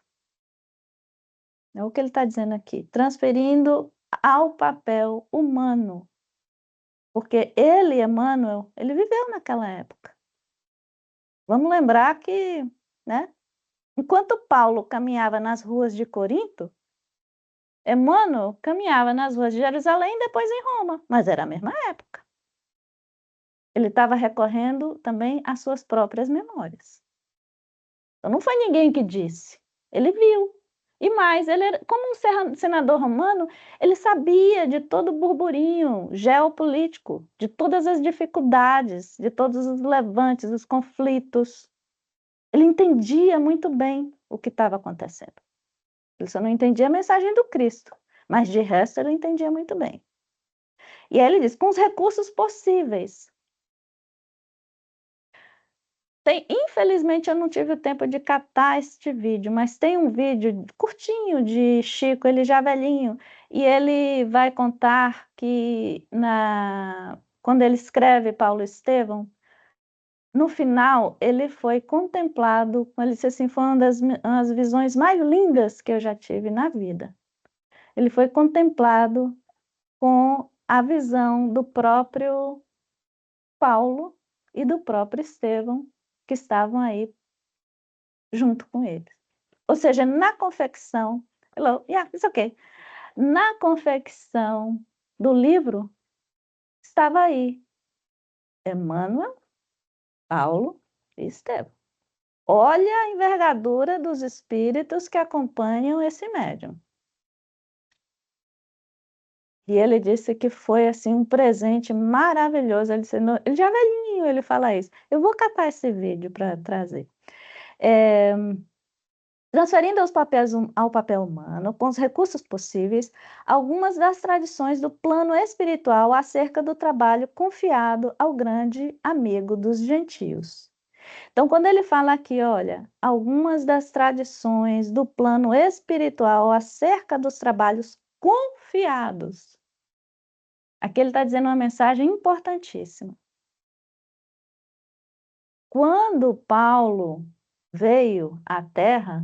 É o que ele está dizendo aqui, transferindo ao papel humano. Porque ele, Emmanuel, ele viveu naquela época. Vamos lembrar que, né, enquanto Paulo caminhava nas ruas de Corinto, Emmanuel caminhava nas ruas de Jerusalém e depois em Roma, mas era a mesma época. Ele estava recorrendo também às suas próprias memórias. Então não foi ninguém que disse, ele viu. E mais, ele era, como um senador romano, ele sabia de todo o burburinho geopolítico, de todas as dificuldades, de todos os levantes, os conflitos. Ele entendia muito bem o que estava acontecendo. Ele só não entendia a mensagem do Cristo, mas de resto ele entendia muito bem. E aí ele diz, com os recursos possíveis. Infelizmente eu não tive o tempo de catar este vídeo, mas tem um vídeo curtinho de Chico, ele já velhinho, e ele vai contar que quando ele escreve Paulo Estevão, no final ele foi contemplado, ele disse assim, foi uma das visões mais lindas que eu já tive na vida. Ele foi contemplado com a visão do próprio Paulo e do próprio Estevão, que estavam aí junto com ele. Ou seja, na confecção, it's okay. Na confecção do livro, estava aí Emmanuel, Paulo e Estevão. Olha a envergadura dos espíritos que acompanham esse médium. E ele disse que foi assim um presente maravilhoso. Ele já velhinho, ele fala isso. Eu vou catar esse vídeo para trazer. Transferindo ao papel humano, com os recursos possíveis, algumas das tradições do plano espiritual acerca do trabalho confiado ao grande amigo dos gentios. Então, quando ele fala aqui, olha, algumas das tradições do plano espiritual acerca dos trabalhos confiados, aqui ele está dizendo uma mensagem importantíssima. Quando Paulo veio à Terra,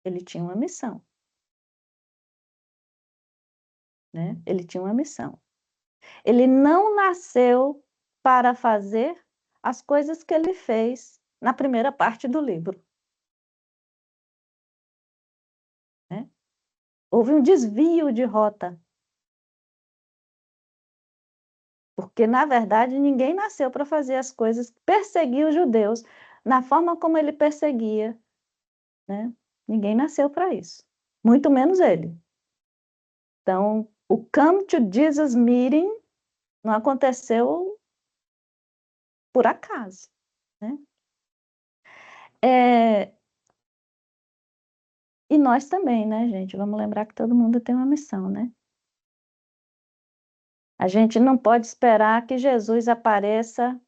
ele tinha uma missão. Né? Ele tinha uma missão. Ele não nasceu para fazer as coisas que ele fez na primeira parte do livro. Né? Houve um desvio de rota. Porque, na verdade, ninguém nasceu para fazer as coisas, perseguir os judeus na forma como ele perseguia. Né? Ninguém nasceu para isso. Muito menos ele. Então, o Come to Jesus Meeting não aconteceu por acaso. Né? E nós também, né, gente? Vamos lembrar que todo mundo tem uma missão, né? A gente não pode esperar que Jesus apareça.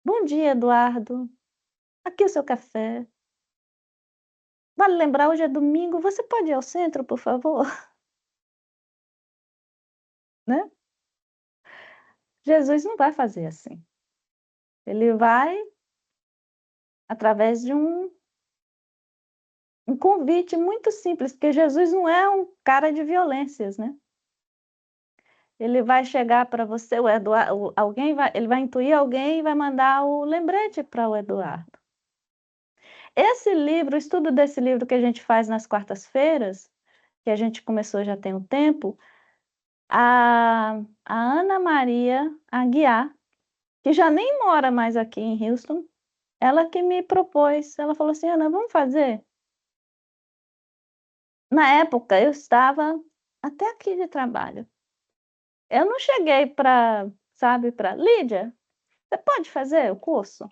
Bom dia, Eduardo. Aqui é o seu café. Vale lembrar, hoje é domingo. Você pode ir ao centro, por favor? Né? Jesus não vai fazer assim. Ele vai através de um convite muito simples, porque Jesus não é um cara de violências, né? Ele vai chegar para você, o Eduardo, ele vai intuir alguém e vai mandar o lembrete para o Eduardo. Esse livro, o estudo desse livro que a gente faz nas quartas-feiras, que a gente começou já tem um tempo, A Ana Maria Aguiar, que já nem mora mais aqui em Houston, ela que me propôs. Ela falou assim: Ana, vamos fazer? Na época, eu estava até aqui de trabalho. Eu não cheguei para, sabe, para Lídia, você pode fazer o curso?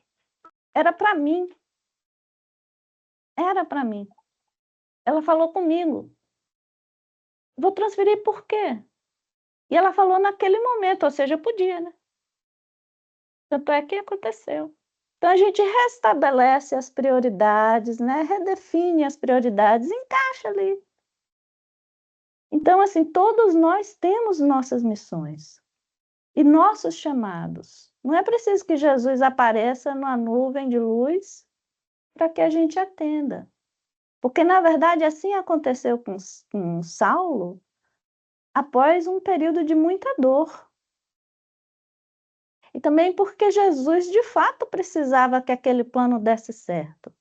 Era para mim, era para mim. Ela falou comigo, vou transferir por quê? E ela falou naquele momento, ou seja, eu podia, né? Tanto é que aconteceu. Então a gente restabelece as prioridades, né? Redefine as prioridades, encaixa ali. Então, assim, todos nós temos nossas missões e nossos chamados. Não é preciso que Jesus apareça numa nuvem de luz para que a gente atenda. Porque, na verdade, assim aconteceu com Saulo após um período de muita dor. E também porque Jesus, de fato, precisava que aquele plano desse certo.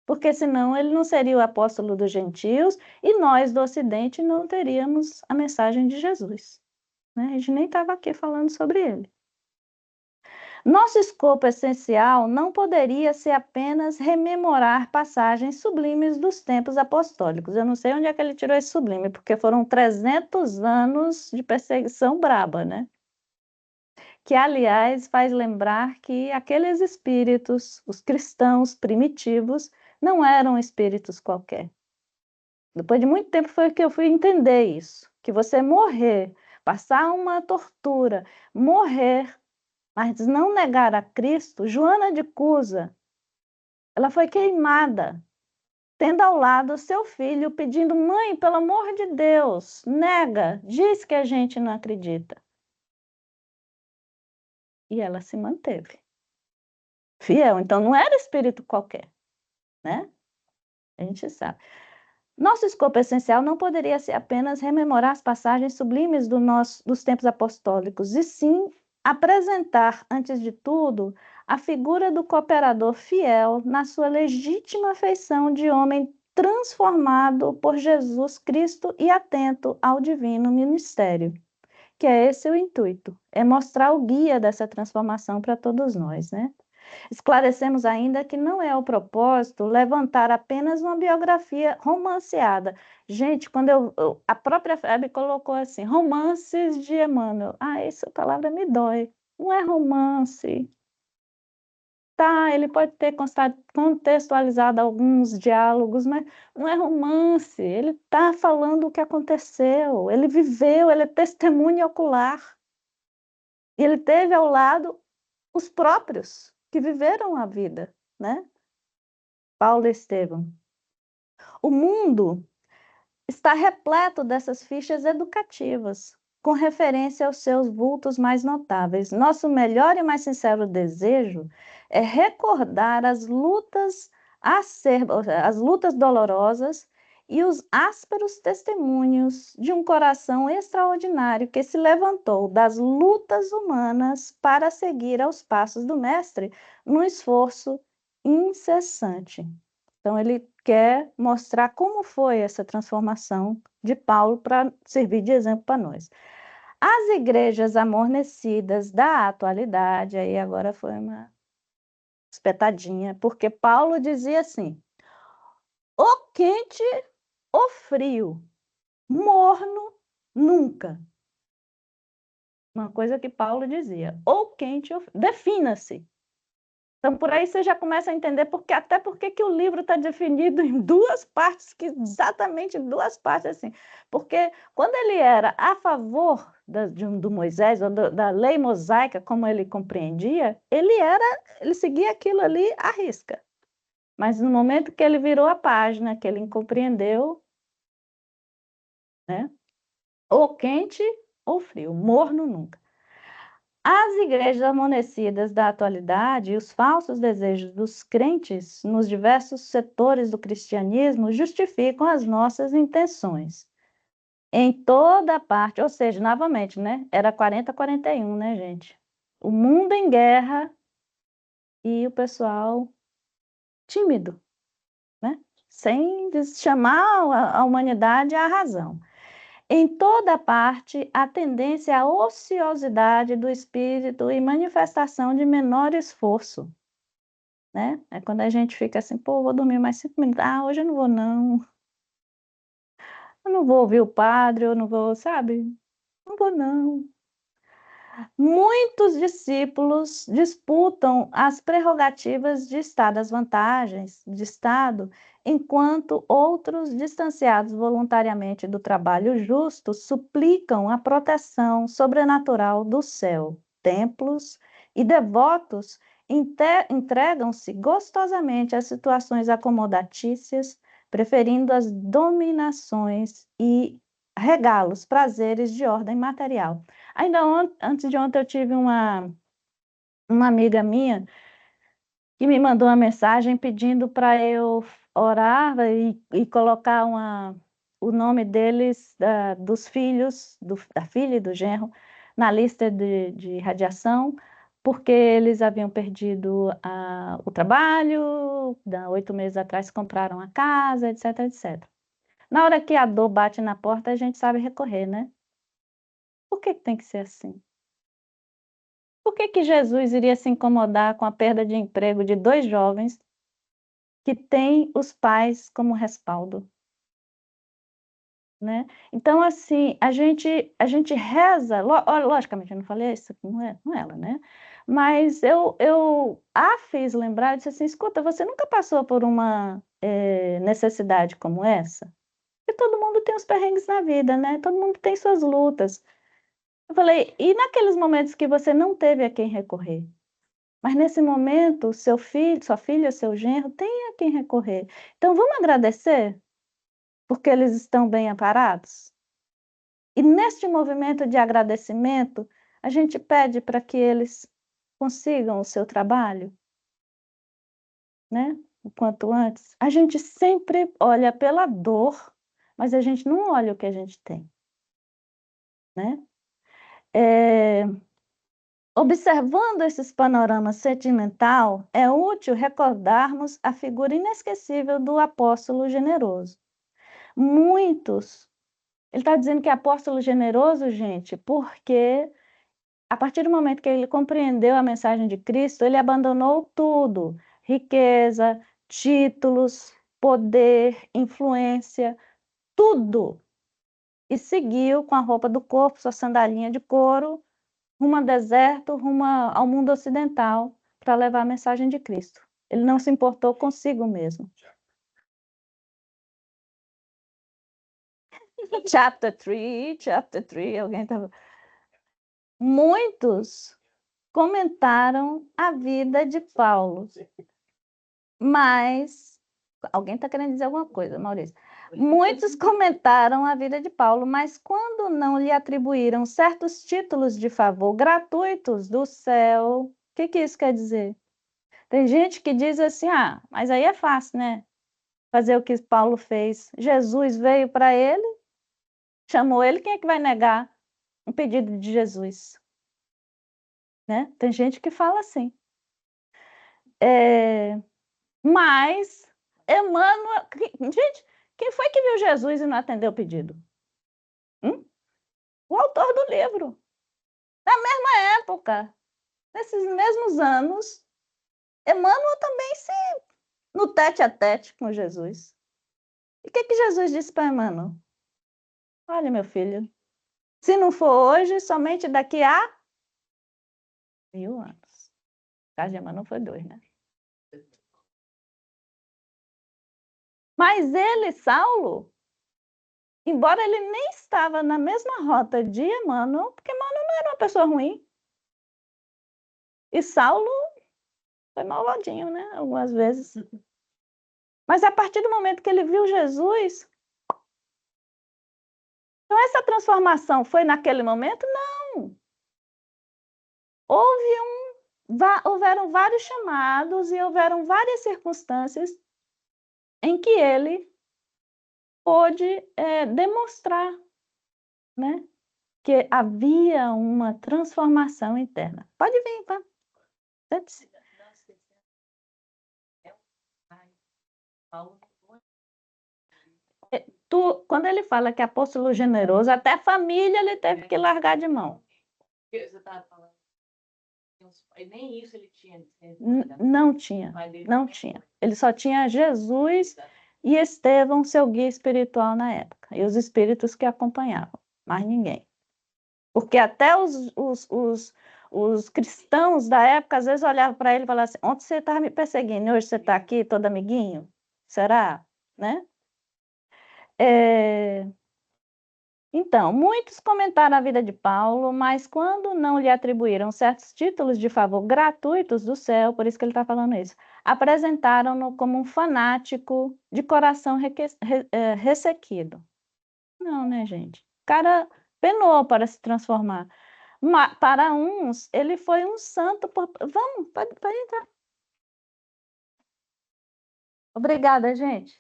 Porque senão ele não seria o apóstolo dos gentios e nós do Ocidente não teríamos a mensagem de Jesus, né? A gente nem estava aqui falando sobre ele. Nosso escopo essencial não poderia ser apenas rememorar passagens sublimes dos tempos apostólicos. Eu não sei onde é que ele tirou esse sublime, porque foram 300 anos de perseguição braba, né? Que, aliás, faz lembrar que aqueles espíritos, os cristãos primitivos, não eram espíritos qualquer. Depois de muito tempo foi que eu fui entender isso, que você morrer, passar uma tortura, morrer, mas não negar a Cristo. Joana de Cusa, ela foi queimada, tendo ao lado seu filho pedindo: mãe, pelo amor de Deus, nega, diz que a gente não acredita. E ela se manteve fiel. Então não era espírito qualquer, né? A gente sabe. Nosso escopo essencial não poderia ser apenas rememorar as passagens sublimes dos tempos apostólicos, e sim apresentar, antes de tudo, a figura do cooperador fiel na sua legítima feição de homem transformado por Jesus Cristo e atento ao divino ministério, que é esse o intuito, é mostrar o guia dessa transformação para todos nós, né? Esclarecemos ainda que não é o propósito levantar apenas uma biografia romanceada. Gente, quando a própria Febe colocou assim, romances de Emmanuel. Ah, essa palavra me dói. Não é romance. Tá, ele pode ter contextualizado alguns diálogos, mas não é romance. Ele está falando o que aconteceu. Ele viveu, ele é testemunha ocular. E ele teve ao lado os próprios que viveram a vida, né? Paulo Estevam. O mundo está repleto dessas fichas educativas, com referência aos seus vultos mais notáveis. Nosso melhor e mais sincero desejo é recordar as lutas as lutas dolorosas e os ásperos testemunhos de um coração extraordinário que se levantou das lutas humanas para seguir aos passos do Mestre num esforço incessante. Então, ele quer mostrar como foi essa transformação de Paulo para servir de exemplo para nós. As igrejas amornecidas da atualidade, aí agora foi uma espetadinha, porque Paulo dizia assim: ou quente ou frio, morno nunca. Uma coisa que Paulo dizia: ou quente ou frio. Defina-se. Então, por aí você já começa a entender até porque que o livro está definido em duas partes, exatamente em duas partes, assim. Porque quando ele era a favor do Moisés, ou da lei mosaica, como ele compreendia, ele seguia aquilo ali à risca. Mas no momento que ele virou a página, que ele compreendeu, né? Ou quente ou frio, morno nunca. As igrejas amonecidas da atualidade e os falsos desejos dos crentes nos diversos setores do cristianismo justificam as nossas intenções. Em toda parte, ou seja, novamente, né? Era 40-41, né, gente? O mundo em guerra e o pessoal tímido, né? Sem chamar a humanidade à razão. Em toda parte, a tendência à ociosidade do espírito e manifestação de menor esforço, né? É quando a gente fica assim, pô, vou dormir mais 5 minutos. Ah, hoje eu não vou, não. Eu não vou ouvir o padre, eu não vou, sabe? Não vou, não. Muitos discípulos disputam as prerrogativas de Estado, as vantagens de Estado, enquanto outros, distanciados voluntariamente do trabalho justo, suplicam a proteção sobrenatural do céu. Templos e devotos entregam-se gostosamente às situações acomodatícias, preferindo as dominações e regalos, prazeres de ordem material. Ainda antes de ontem eu tive uma amiga minha que me mandou uma mensagem pedindo para eu orar e colocar o nome deles, dos filhos, da filha e do genro, na lista de radiação, porque eles haviam perdido o trabalho, 8 meses atrás compraram a casa, etc, etc. Na hora que a dor bate na porta, a gente sabe recorrer, né? Por que tem que ser assim? Por que Jesus iria se incomodar com a perda de emprego de 2 jovens que têm os pais como respaldo, né? Então, assim, a gente reza, logicamente, eu não falei isso, não é ela, né? Mas eu a fiz lembrar, eu disse assim, escuta, você nunca passou por uma necessidade como essa? Porque todo mundo tem os perrengues na vida, né? Todo mundo tem suas lutas. Eu falei, e naqueles momentos que você não teve a quem recorrer? Mas nesse momento, seu filho, sua filha, seu genro, tem a quem recorrer. Então, vamos agradecer porque eles estão bem amparados? E neste movimento de agradecimento, a gente pede para que eles consigam o seu trabalho, né? O quanto antes. A gente sempre olha pela dor, mas a gente não olha o que a gente tem, né? Observando esses panoramas sentimental, é útil recordarmos a figura inesquecível do apóstolo generoso. Muitos, ele está dizendo que é apóstolo generoso, gente, porque a partir do momento que ele compreendeu a mensagem de Cristo, ele abandonou tudo: riqueza, títulos, poder, influência, tudo, e seguiu com a roupa do corpo, sua sandalinha de couro, rumo ao deserto, rumo ao mundo ocidental, para levar a mensagem de Cristo. Ele não se importou consigo mesmo. Chapter 3, alguém estava... Muitos comentaram a vida de Paulo, mas... Alguém está querendo dizer alguma coisa, Maurício. Muitos comentaram a vida de Paulo, mas quando não lhe atribuíram certos títulos de favor gratuitos do céu, o que isso quer dizer? Tem gente que diz assim, mas aí é fácil, né? Fazer o que Paulo fez. Jesus veio para ele, chamou ele, quem é que vai negar um pedido de Jesus? Né? Tem gente que fala assim. Mas, Emmanuel... Gente, quem foi que viu Jesus e não atendeu o pedido? O autor do livro. Na mesma época, nesses mesmos anos, Emmanuel também no tete a tete com Jesus. E o que Jesus disse para Emmanuel? Olha, meu filho, se não for hoje, somente daqui a 1000 anos. O caso de Emmanuel foi 2, né? Mas ele, Saulo, embora ele nem estava na mesma rota de Emmanuel, porque Emmanuel não era uma pessoa ruim. E Saulo foi malvadinho, né? Algumas vezes. Mas a partir do momento que ele viu Jesus, então essa transformação foi naquele momento? Não. Houveram vários chamados e houveram várias circunstâncias em que ele pôde demonstrar, né, que havia uma transformação interna. Pode vir, tá? Sente-se. quando ele fala que é apóstolo generoso, até a família ele teve que largar de mão. Você estava falando. Nem isso ele tinha. Não tinha, não tinha. Ele só tinha Jesus e Estevão, seu guia espiritual na época, e os espíritos que acompanhavam, mais ninguém. Porque até os cristãos da época, às vezes, olhavam para ele e falavam assim, ontem você estava me perseguindo, hoje você está aqui todo amiguinho? Será? Né? Então, muitos comentaram a vida de Paulo, mas quando não lhe atribuíram certos títulos de favor gratuitos do céu, por isso que ele está falando isso, apresentaram-no como um fanático de coração ressequido. Não, né, gente? O cara penou para se transformar. Para uns, ele foi um santo. Vamos, pode entrar. Obrigada, gente.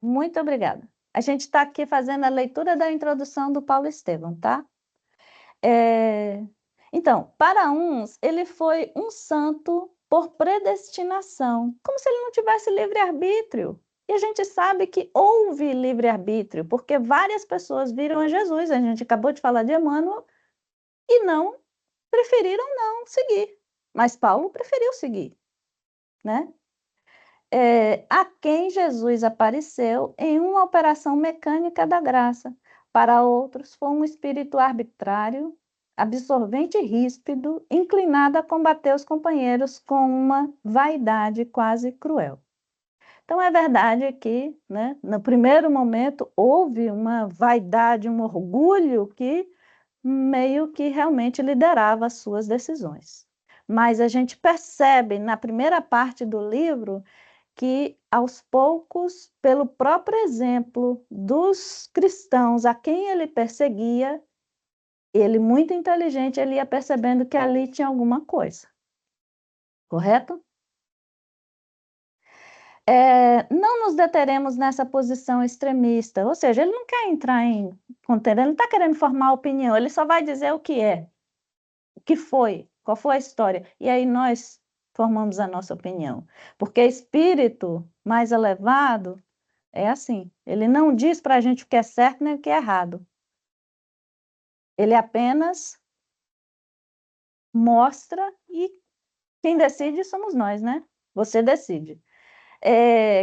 Muito obrigada. A gente está aqui fazendo a leitura da introdução do Paulo Estevão, tá? Então, para uns, ele foi um santo por predestinação, como se ele não tivesse livre-arbítrio. E a gente sabe que houve livre-arbítrio, porque várias pessoas viram a Jesus, a gente acabou de falar de Emmanuel, e preferiram não seguir. Mas Paulo preferiu seguir, né? A quem Jesus apareceu em uma operação mecânica da graça. Para outros, foi um espírito arbitrário, absorvente e ríspido, inclinado a combater os companheiros com uma vaidade quase cruel. Então, é verdade que, né, no primeiro momento, houve uma vaidade, um orgulho que meio que realmente liderava as suas decisões. Mas a gente percebe na primeira parte do livro que, aos poucos, pelo próprio exemplo dos cristãos a quem ele perseguia, ele, muito inteligente, ele ia percebendo que ali tinha alguma coisa. Correto? Não nos deteremos nessa posição extremista, ou seja, ele não quer entrar em contenda, ele não está querendo formar opinião, ele só vai dizer o que é, o que foi, qual foi a história, e aí nós formamos a nossa opinião, porque espírito mais elevado é assim, ele não diz para a gente o que é certo nem o que é errado, ele apenas mostra e quem decide somos nós, né? Você decide.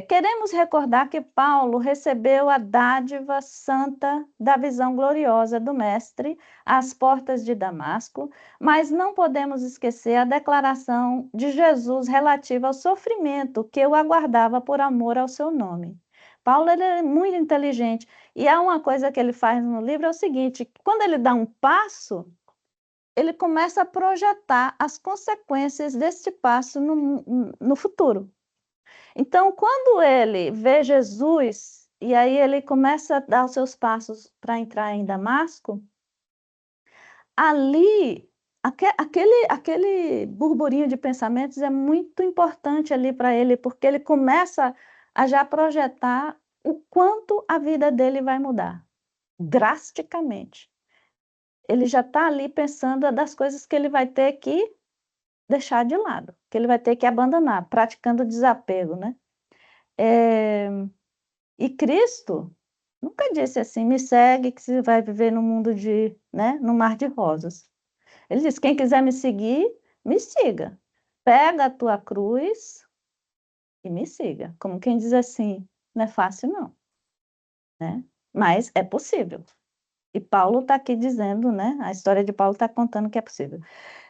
Queremos recordar que Paulo recebeu a dádiva santa da visão gloriosa do Mestre às portas de Damasco, mas não podemos esquecer a declaração de Jesus relativa ao sofrimento que o aguardava por amor ao seu nome. Paulo ele é muito inteligente e há uma coisa que ele faz no livro, é o seguinte, quando ele dá um passo, ele começa a projetar as consequências deste passo no futuro. Então, quando ele vê Jesus, e aí ele começa a dar os seus passos para entrar em Damasco, ali, aquele burburinho de pensamentos é muito importante ali para ele, porque ele começa a já projetar o quanto a vida dele vai mudar, drasticamente. Ele já está ali pensando das coisas que ele vai ter que deixar de lado, que ele vai ter que abandonar, praticando desapego, né? E Cristo nunca disse assim, me segue que você vai viver no mundo no mar de rosas. Ele disse, quem quiser me seguir, me siga. Pega a tua cruz e me siga. Como quem diz assim, não é fácil não, né? Mas é possível. E Paulo está aqui dizendo, né? A história de Paulo está contando que é possível.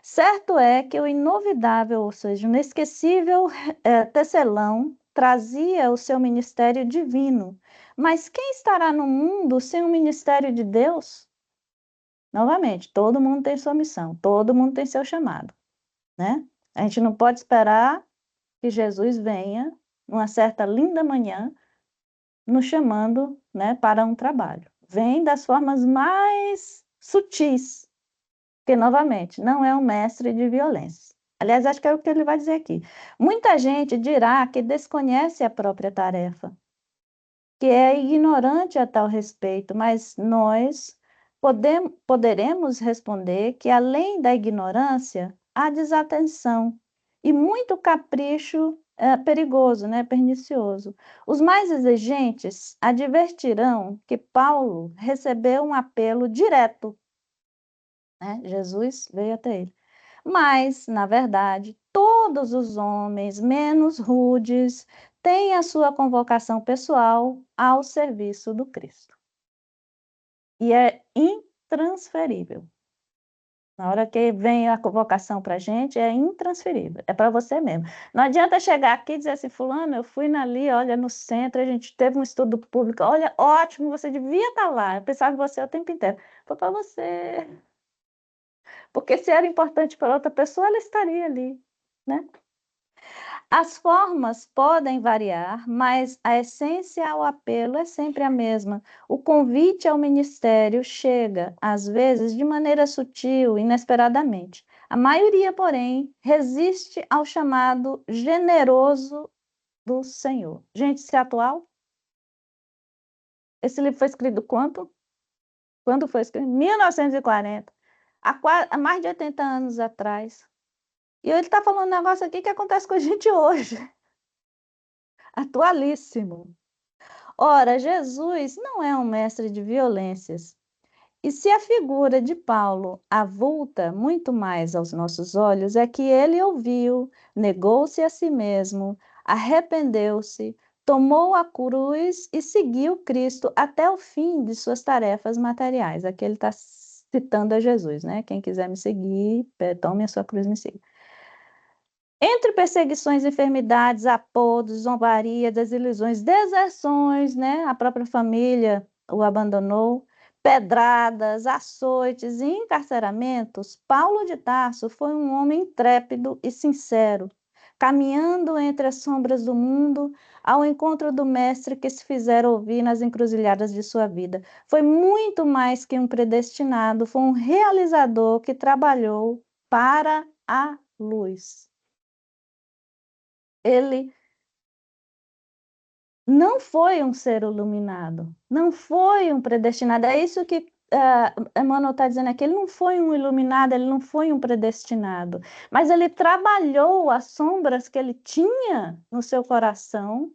Certo é que o inovidável, ou seja, o inesquecível tecelão trazia o seu ministério divino. Mas quem estará no mundo sem o ministério de Deus? Novamente, todo mundo tem sua missão, todo mundo tem seu chamado, né? A gente não pode esperar que Jesus venha, numa certa linda manhã, nos chamando, né, para um trabalho. Vem das formas mais sutis, porque, novamente, não é um mestre de violência. Aliás, acho que é o que ele vai dizer aqui. Muita gente dirá que desconhece a própria tarefa, que é ignorante a tal respeito, mas nós poderemos responder que, além da ignorância, há desatenção e muito capricho perigoso, né? Pernicioso. Os mais exigentes advertirão que Paulo recebeu um apelo direto, né? Jesus veio até ele. Mas, na verdade, todos os homens, menos rudes, têm a sua convocação pessoal ao serviço do Cristo. E é intransferível. Na hora que vem a convocação para a gente, é intransferível, é para você mesmo. Não adianta chegar aqui e dizer assim, fulano, eu fui ali, olha, no centro, a gente teve um estudo público, olha, ótimo, você devia estar lá, eu pensava em você o tempo inteiro. Foi para você. Porque se era importante para outra pessoa, ela estaria ali, né? As formas podem variar, mas a essência ao apelo é sempre a mesma. O convite ao ministério chega, às vezes, de maneira sutil, inesperadamente. A maioria, porém, resiste ao chamado generoso do Senhor. Gente, isso é atual? Esse livro foi escrito quando? Quando foi escrito? 1940, há mais de 80 anos atrás. E ele está falando um negócio aqui que acontece com a gente hoje. Atualíssimo. Ora, Jesus não é um mestre de violências. E se a figura de Paulo avulta muito mais aos nossos olhos, é que ele ouviu, negou-se a si mesmo, arrependeu-se, tomou a cruz e seguiu Cristo até o fim de suas tarefas materiais. Aqui ele está citando a Jesus, né? Quem quiser me seguir, tome a sua cruz e me siga. Entre perseguições, enfermidades, apodos, zombaria, desilusões, deserções, né? A própria família o abandonou, pedradas, açoites e encarceramentos, Paulo de Tarso foi um homem intrépido e sincero, caminhando entre as sombras do mundo ao encontro do mestre que se fizera ouvir nas encruzilhadas de sua vida. Foi muito mais que um predestinado, foi um realizador que trabalhou para a luz. Ele não foi um ser iluminado, não foi um predestinado. É isso que Emmanuel está dizendo aqui. Ele não foi um iluminado, ele não foi um predestinado, mas ele trabalhou as sombras que ele tinha no seu coração,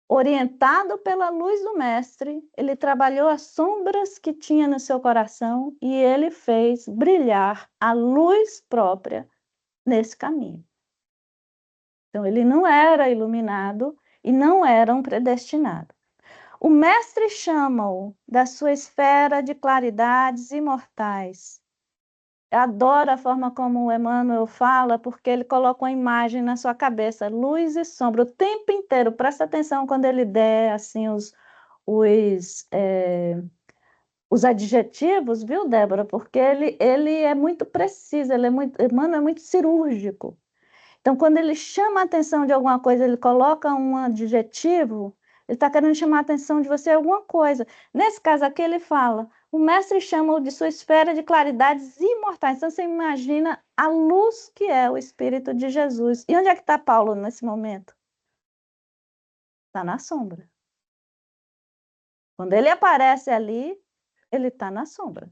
orientado pela luz do Mestre. Ele trabalhou as sombras que tinha no seu coração e ele fez brilhar a luz própria nesse caminho. Então, ele não era iluminado e não era um predestinado. O mestre chama-o da sua esfera de claridades imortais. Eu adoro a forma como o Emmanuel fala, porque ele coloca uma imagem na sua cabeça, luz e sombra, o tempo inteiro. Presta atenção quando ele der assim, os adjetivos, viu, Débora? Porque ele é muito preciso, Emmanuel é muito cirúrgico. Então, quando ele chama a atenção de alguma coisa, ele coloca um adjetivo, ele está querendo chamar a atenção de você alguma coisa. Nesse caso aqui, ele fala, o mestre chama-o de sua esfera de claridades imortais. Então, você imagina a luz que é o Espírito de Jesus. E onde é que está Paulo nesse momento? Está na sombra. Quando ele aparece ali, ele está na sombra.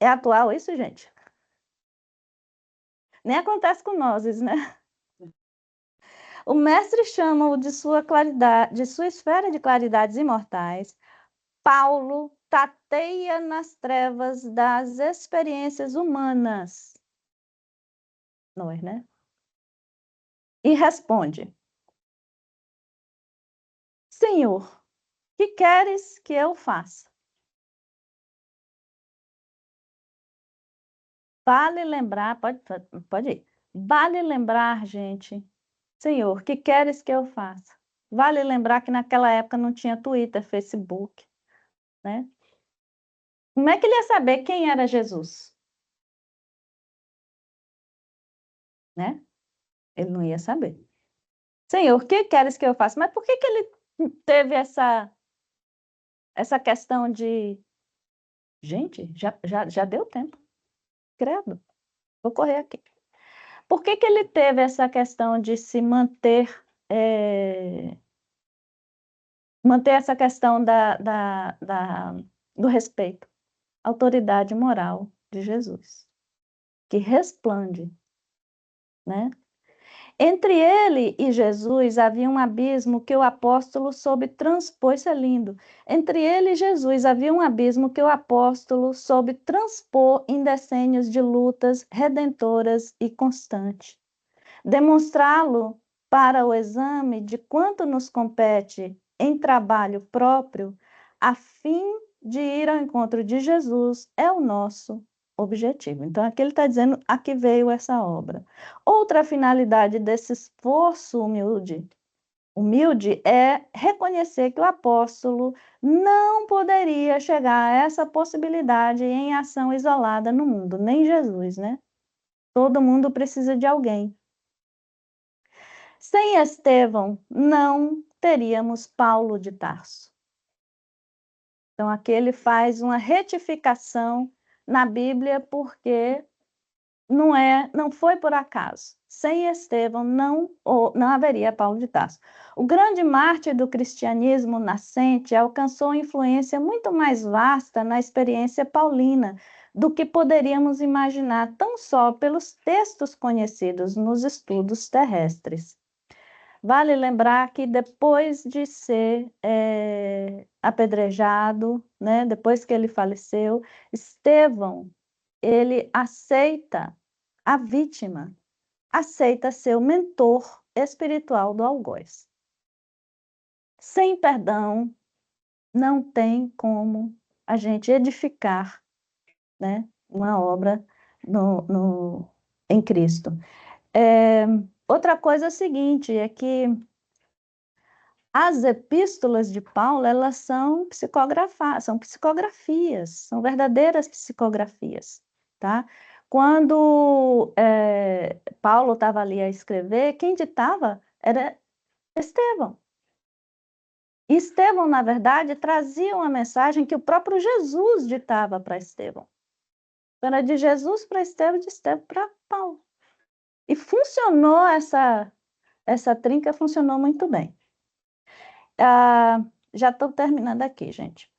É atual isso, gente? Nem acontece com nós, né? O mestre chama-o de sua claridade, de sua esfera de claridades imortais. Paulo tateia nas trevas das experiências humanas. Nós, né? E responde: Senhor, que queres que eu faça? Vale lembrar, pode ir. Vale lembrar, gente, Senhor, que queres que eu faça? Vale lembrar que naquela época não tinha Twitter, Facebook, né? Como é que ele ia saber quem era Jesus? Né? Ele não ia saber. Senhor, o que queres que eu faça? Mas por que que ele teve essa questão de... Gente, já deu tempo. Credo. Vou correr aqui. Por que que ele teve essa questão de se manter... manter essa questão do respeito? Autoridade moral de Jesus. Que resplande, né? Entre ele e Jesus havia um abismo que o apóstolo soube transpor, isso é lindo. Entre ele e Jesus havia um abismo que o apóstolo soube transpor em decênios de lutas redentoras e constantes. Demonstrá-lo para o exame de quanto nos compete em trabalho próprio, a fim de ir ao encontro de Jesus, é o nosso objetivo. Então, aqui ele está dizendo a que veio essa obra. Outra finalidade desse esforço humilde é reconhecer que o apóstolo não poderia chegar a essa possibilidade em ação isolada no mundo, nem Jesus, né? Todo mundo precisa de alguém. Sem Estevão, não teríamos Paulo de Tarso. Então, aqui ele faz uma retificação na Bíblia, porque não foi por acaso. Sem Estevão, não haveria Paulo de Tarso. O grande mártir do cristianismo nascente alcançou influência muito mais vasta na experiência paulina do que poderíamos imaginar tão só pelos textos conhecidos nos estudos terrestres. Vale lembrar que depois de ser apedrejado, né, depois que ele faleceu, Estevão, ele aceita a vítima, aceita ser o mentor espiritual do algoz. Sem perdão, não tem como a gente edificar, né, uma obra em Cristo. Outra coisa é a seguinte, é que as epístolas de Paulo, elas são psicografias, são verdadeiras psicografias, tá? Quando Paulo estava ali a escrever, quem ditava era Estevão. E Estevão, na verdade, trazia uma mensagem que o próprio Jesus ditava para Estevão. Era de Jesus para Estevão, de Estevão para Paulo. E funcionou essa trinca, funcionou muito bem. Já estou terminando aqui, gente.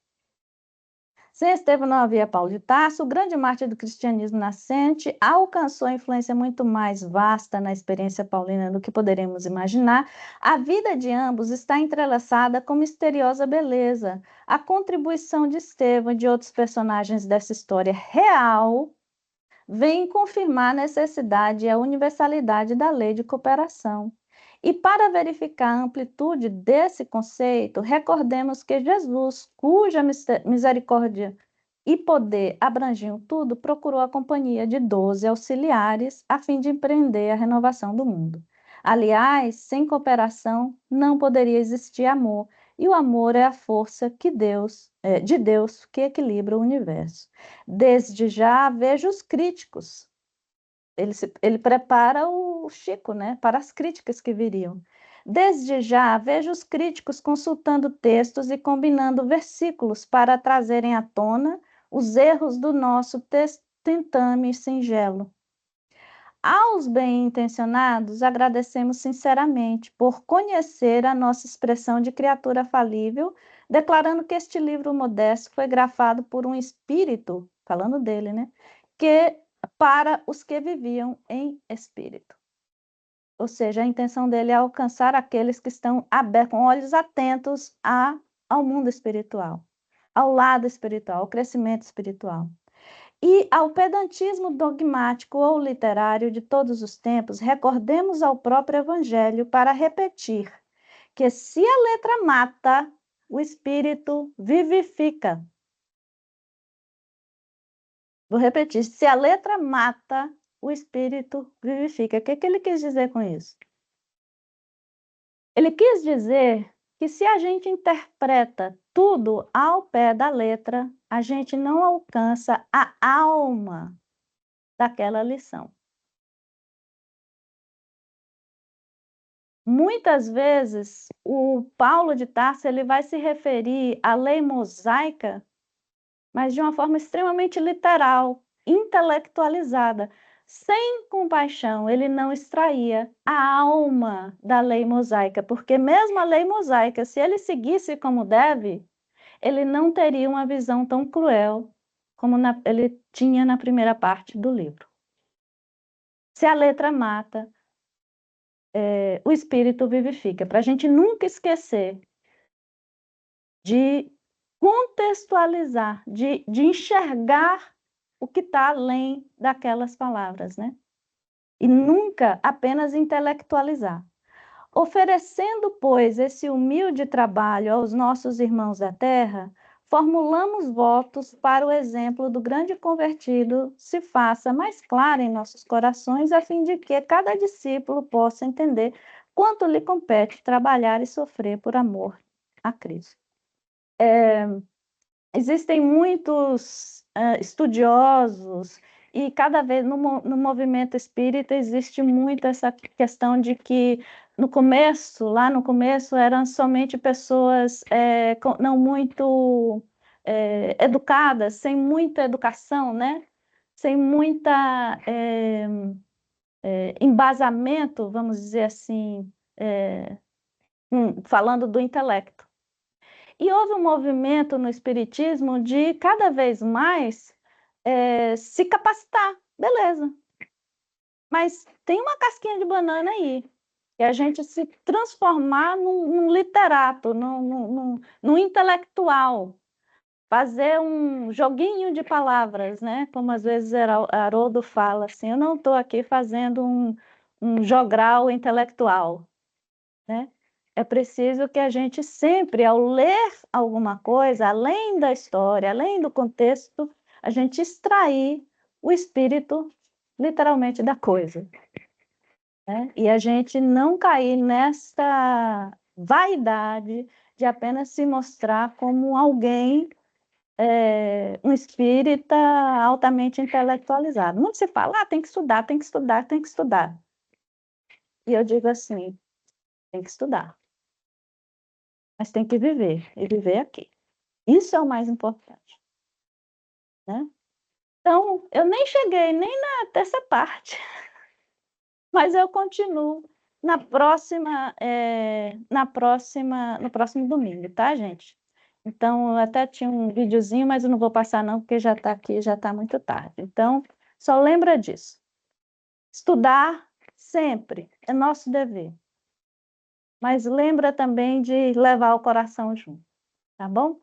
Sem Estevão não havia Paulo de Tarso, o grande mártir do cristianismo nascente alcançou influência muito mais vasta na experiência paulina do que poderíamos imaginar. A vida de ambos está entrelaçada com misteriosa beleza. A contribuição de Estevão e de outros personagens dessa história real vem confirmar a necessidade e a universalidade da lei de cooperação. E para verificar a amplitude desse conceito, recordemos que Jesus, cuja misericórdia e poder abrangiam tudo, procurou a companhia de 12 auxiliares a fim de empreender a renovação do mundo. Aliás, sem cooperação não poderia existir amor, e o amor é a força de Deus que equilibra o universo. Desde já vejo os críticos. Ele prepara o Chico, né, para as críticas que viriam. Desde já vejo os críticos consultando textos e combinando versículos para trazerem à tona os erros do nosso tentame singelo. Aos bem-intencionados, agradecemos sinceramente por conhecer a nossa expressão de criatura falível, declarando que este livro modesto foi grafado por um espírito, falando dele, né, que para os que viviam em espírito. Ou seja, a intenção dele é alcançar aqueles que estão abertos, com olhos atentos ao mundo espiritual, ao lado espiritual, ao crescimento espiritual. E ao pedantismo dogmático ou literário de todos os tempos, recordemos ao próprio Evangelho para repetir que se a letra mata, o espírito vivifica. Vou repetir, se a letra mata, o espírito vivifica. O que ele quis dizer com isso? Ele quis dizer que se a gente interpreta tudo ao pé da letra, a gente não alcança a alma daquela lição. Muitas vezes, o Paulo de Tarso ele vai se referir à lei mosaica, mas de uma forma extremamente literal, intelectualizada. Sem compaixão, ele não extraía a alma da lei mosaica, porque mesmo a lei mosaica, se ele seguisse como deve, ele não teria uma visão tão cruel como ele tinha na primeira parte do livro. Se a letra mata, o Espírito vivifica, para a gente nunca esquecer de contextualizar, de enxergar o que está além daquelas palavras, né? E nunca apenas intelectualizar. Oferecendo, pois, esse humilde trabalho aos nossos irmãos da terra, formulamos votos para o exemplo do grande convertido se faça mais claro em nossos corações, a fim de que cada discípulo possa entender quanto lhe compete trabalhar e sofrer por amor a Cristo. Existem muitos estudiosos e cada vez no movimento espírita existe muito essa questão de que lá no começo eram somente pessoas não muito educadas, sem muita educação, né? Sem muita embasamento, vamos dizer assim, falando do intelecto. E houve um movimento no espiritismo de cada vez mais se capacitar, beleza. Mas tem uma casquinha de banana aí, que a gente se transformar num literato, num intelectual, fazer um joguinho de palavras, né? Como às vezes Haroldo fala assim, eu não estou aqui fazendo um jogral intelectual, né? É preciso que a gente sempre, ao ler alguma coisa, além da história, além do contexto, a gente extrair o espírito, literalmente, da coisa, né? E a gente não cair nessa vaidade de apenas se mostrar como alguém, um espírita altamente intelectualizado. Muito se fala, tem que estudar, tem que estudar, tem que estudar. E eu digo assim, tem que estudar. Mas tem que viver, e viver aqui. Isso é o mais importante, né? Então, eu nem cheguei nem nessa parte, mas eu continuo no próximo domingo, tá, gente? Então, eu até tinha um videozinho, mas eu não vou passar não, porque já está aqui, já está muito tarde. Então, só lembra disso. Estudar sempre é nosso dever, mas lembra também de levar o coração junto, tá bom?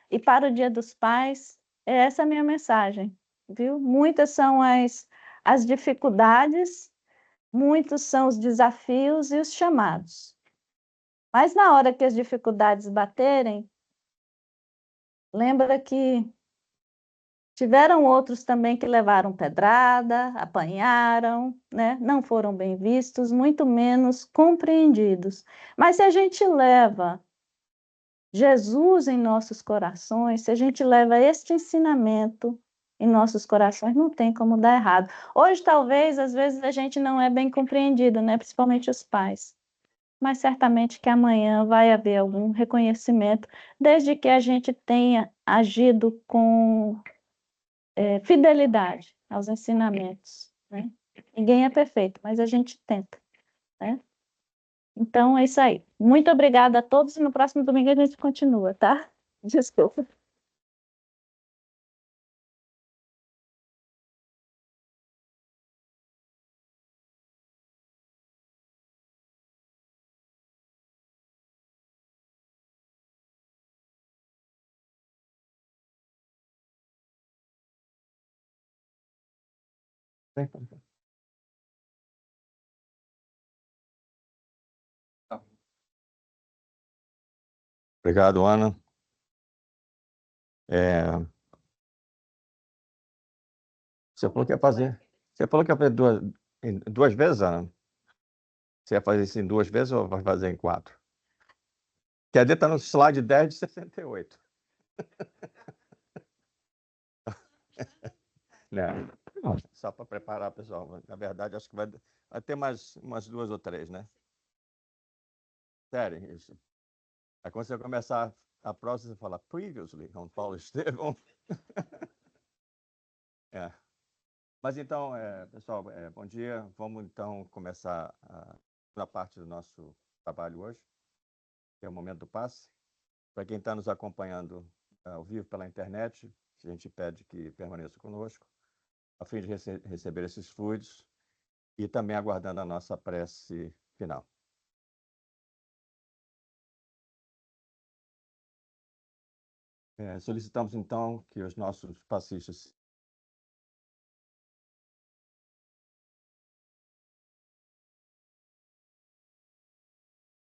E para o Dia dos Pais, é essa a minha mensagem, viu? Muitas são as dificuldades, muitos são os desafios e os chamados. Mas na hora que as dificuldades baterem, lembra que tiveram outros também que levaram pedrada, apanharam, né? Não foram bem vistos, muito menos compreendidos. Mas se a gente leva Jesus em nossos corações, se a gente leva este ensinamento em nossos corações, não tem como dar errado. Hoje, talvez, às vezes, a gente não é bem compreendido, né? Principalmente os pais. Mas certamente que amanhã vai haver algum reconhecimento, desde que a gente tenha agido com fidelidade aos ensinamentos, né? Ninguém é perfeito, mas a gente tenta, né? Então, é isso aí. Muito obrigada a todos e no próximo domingo a gente continua, tá? Desculpa. Obrigado, Ana. É, Você falou que ia fazer. Você falou que ia fazer duas vezes, Ana? Você ia fazer isso em 2 vezes ou vai fazer em 4? QD está no slide 10 de 68. Né? Só para preparar, pessoal. Na verdade, acho que vai ter mais umas 2 ou 3, né? Sério, isso. Aí quando você começar a próxima, você fala previously, com Paulo Estevão. É. Mas então, pessoal, bom dia. Vamos então começar a parte do nosso trabalho hoje, que é o Momento do Passe. Para quem está nos acompanhando ao vivo pela internet, a gente pede que permaneça conosco, a fim de receber esses fluidos e também aguardando a nossa prece final. Solicitamos, então, que os nossos passistas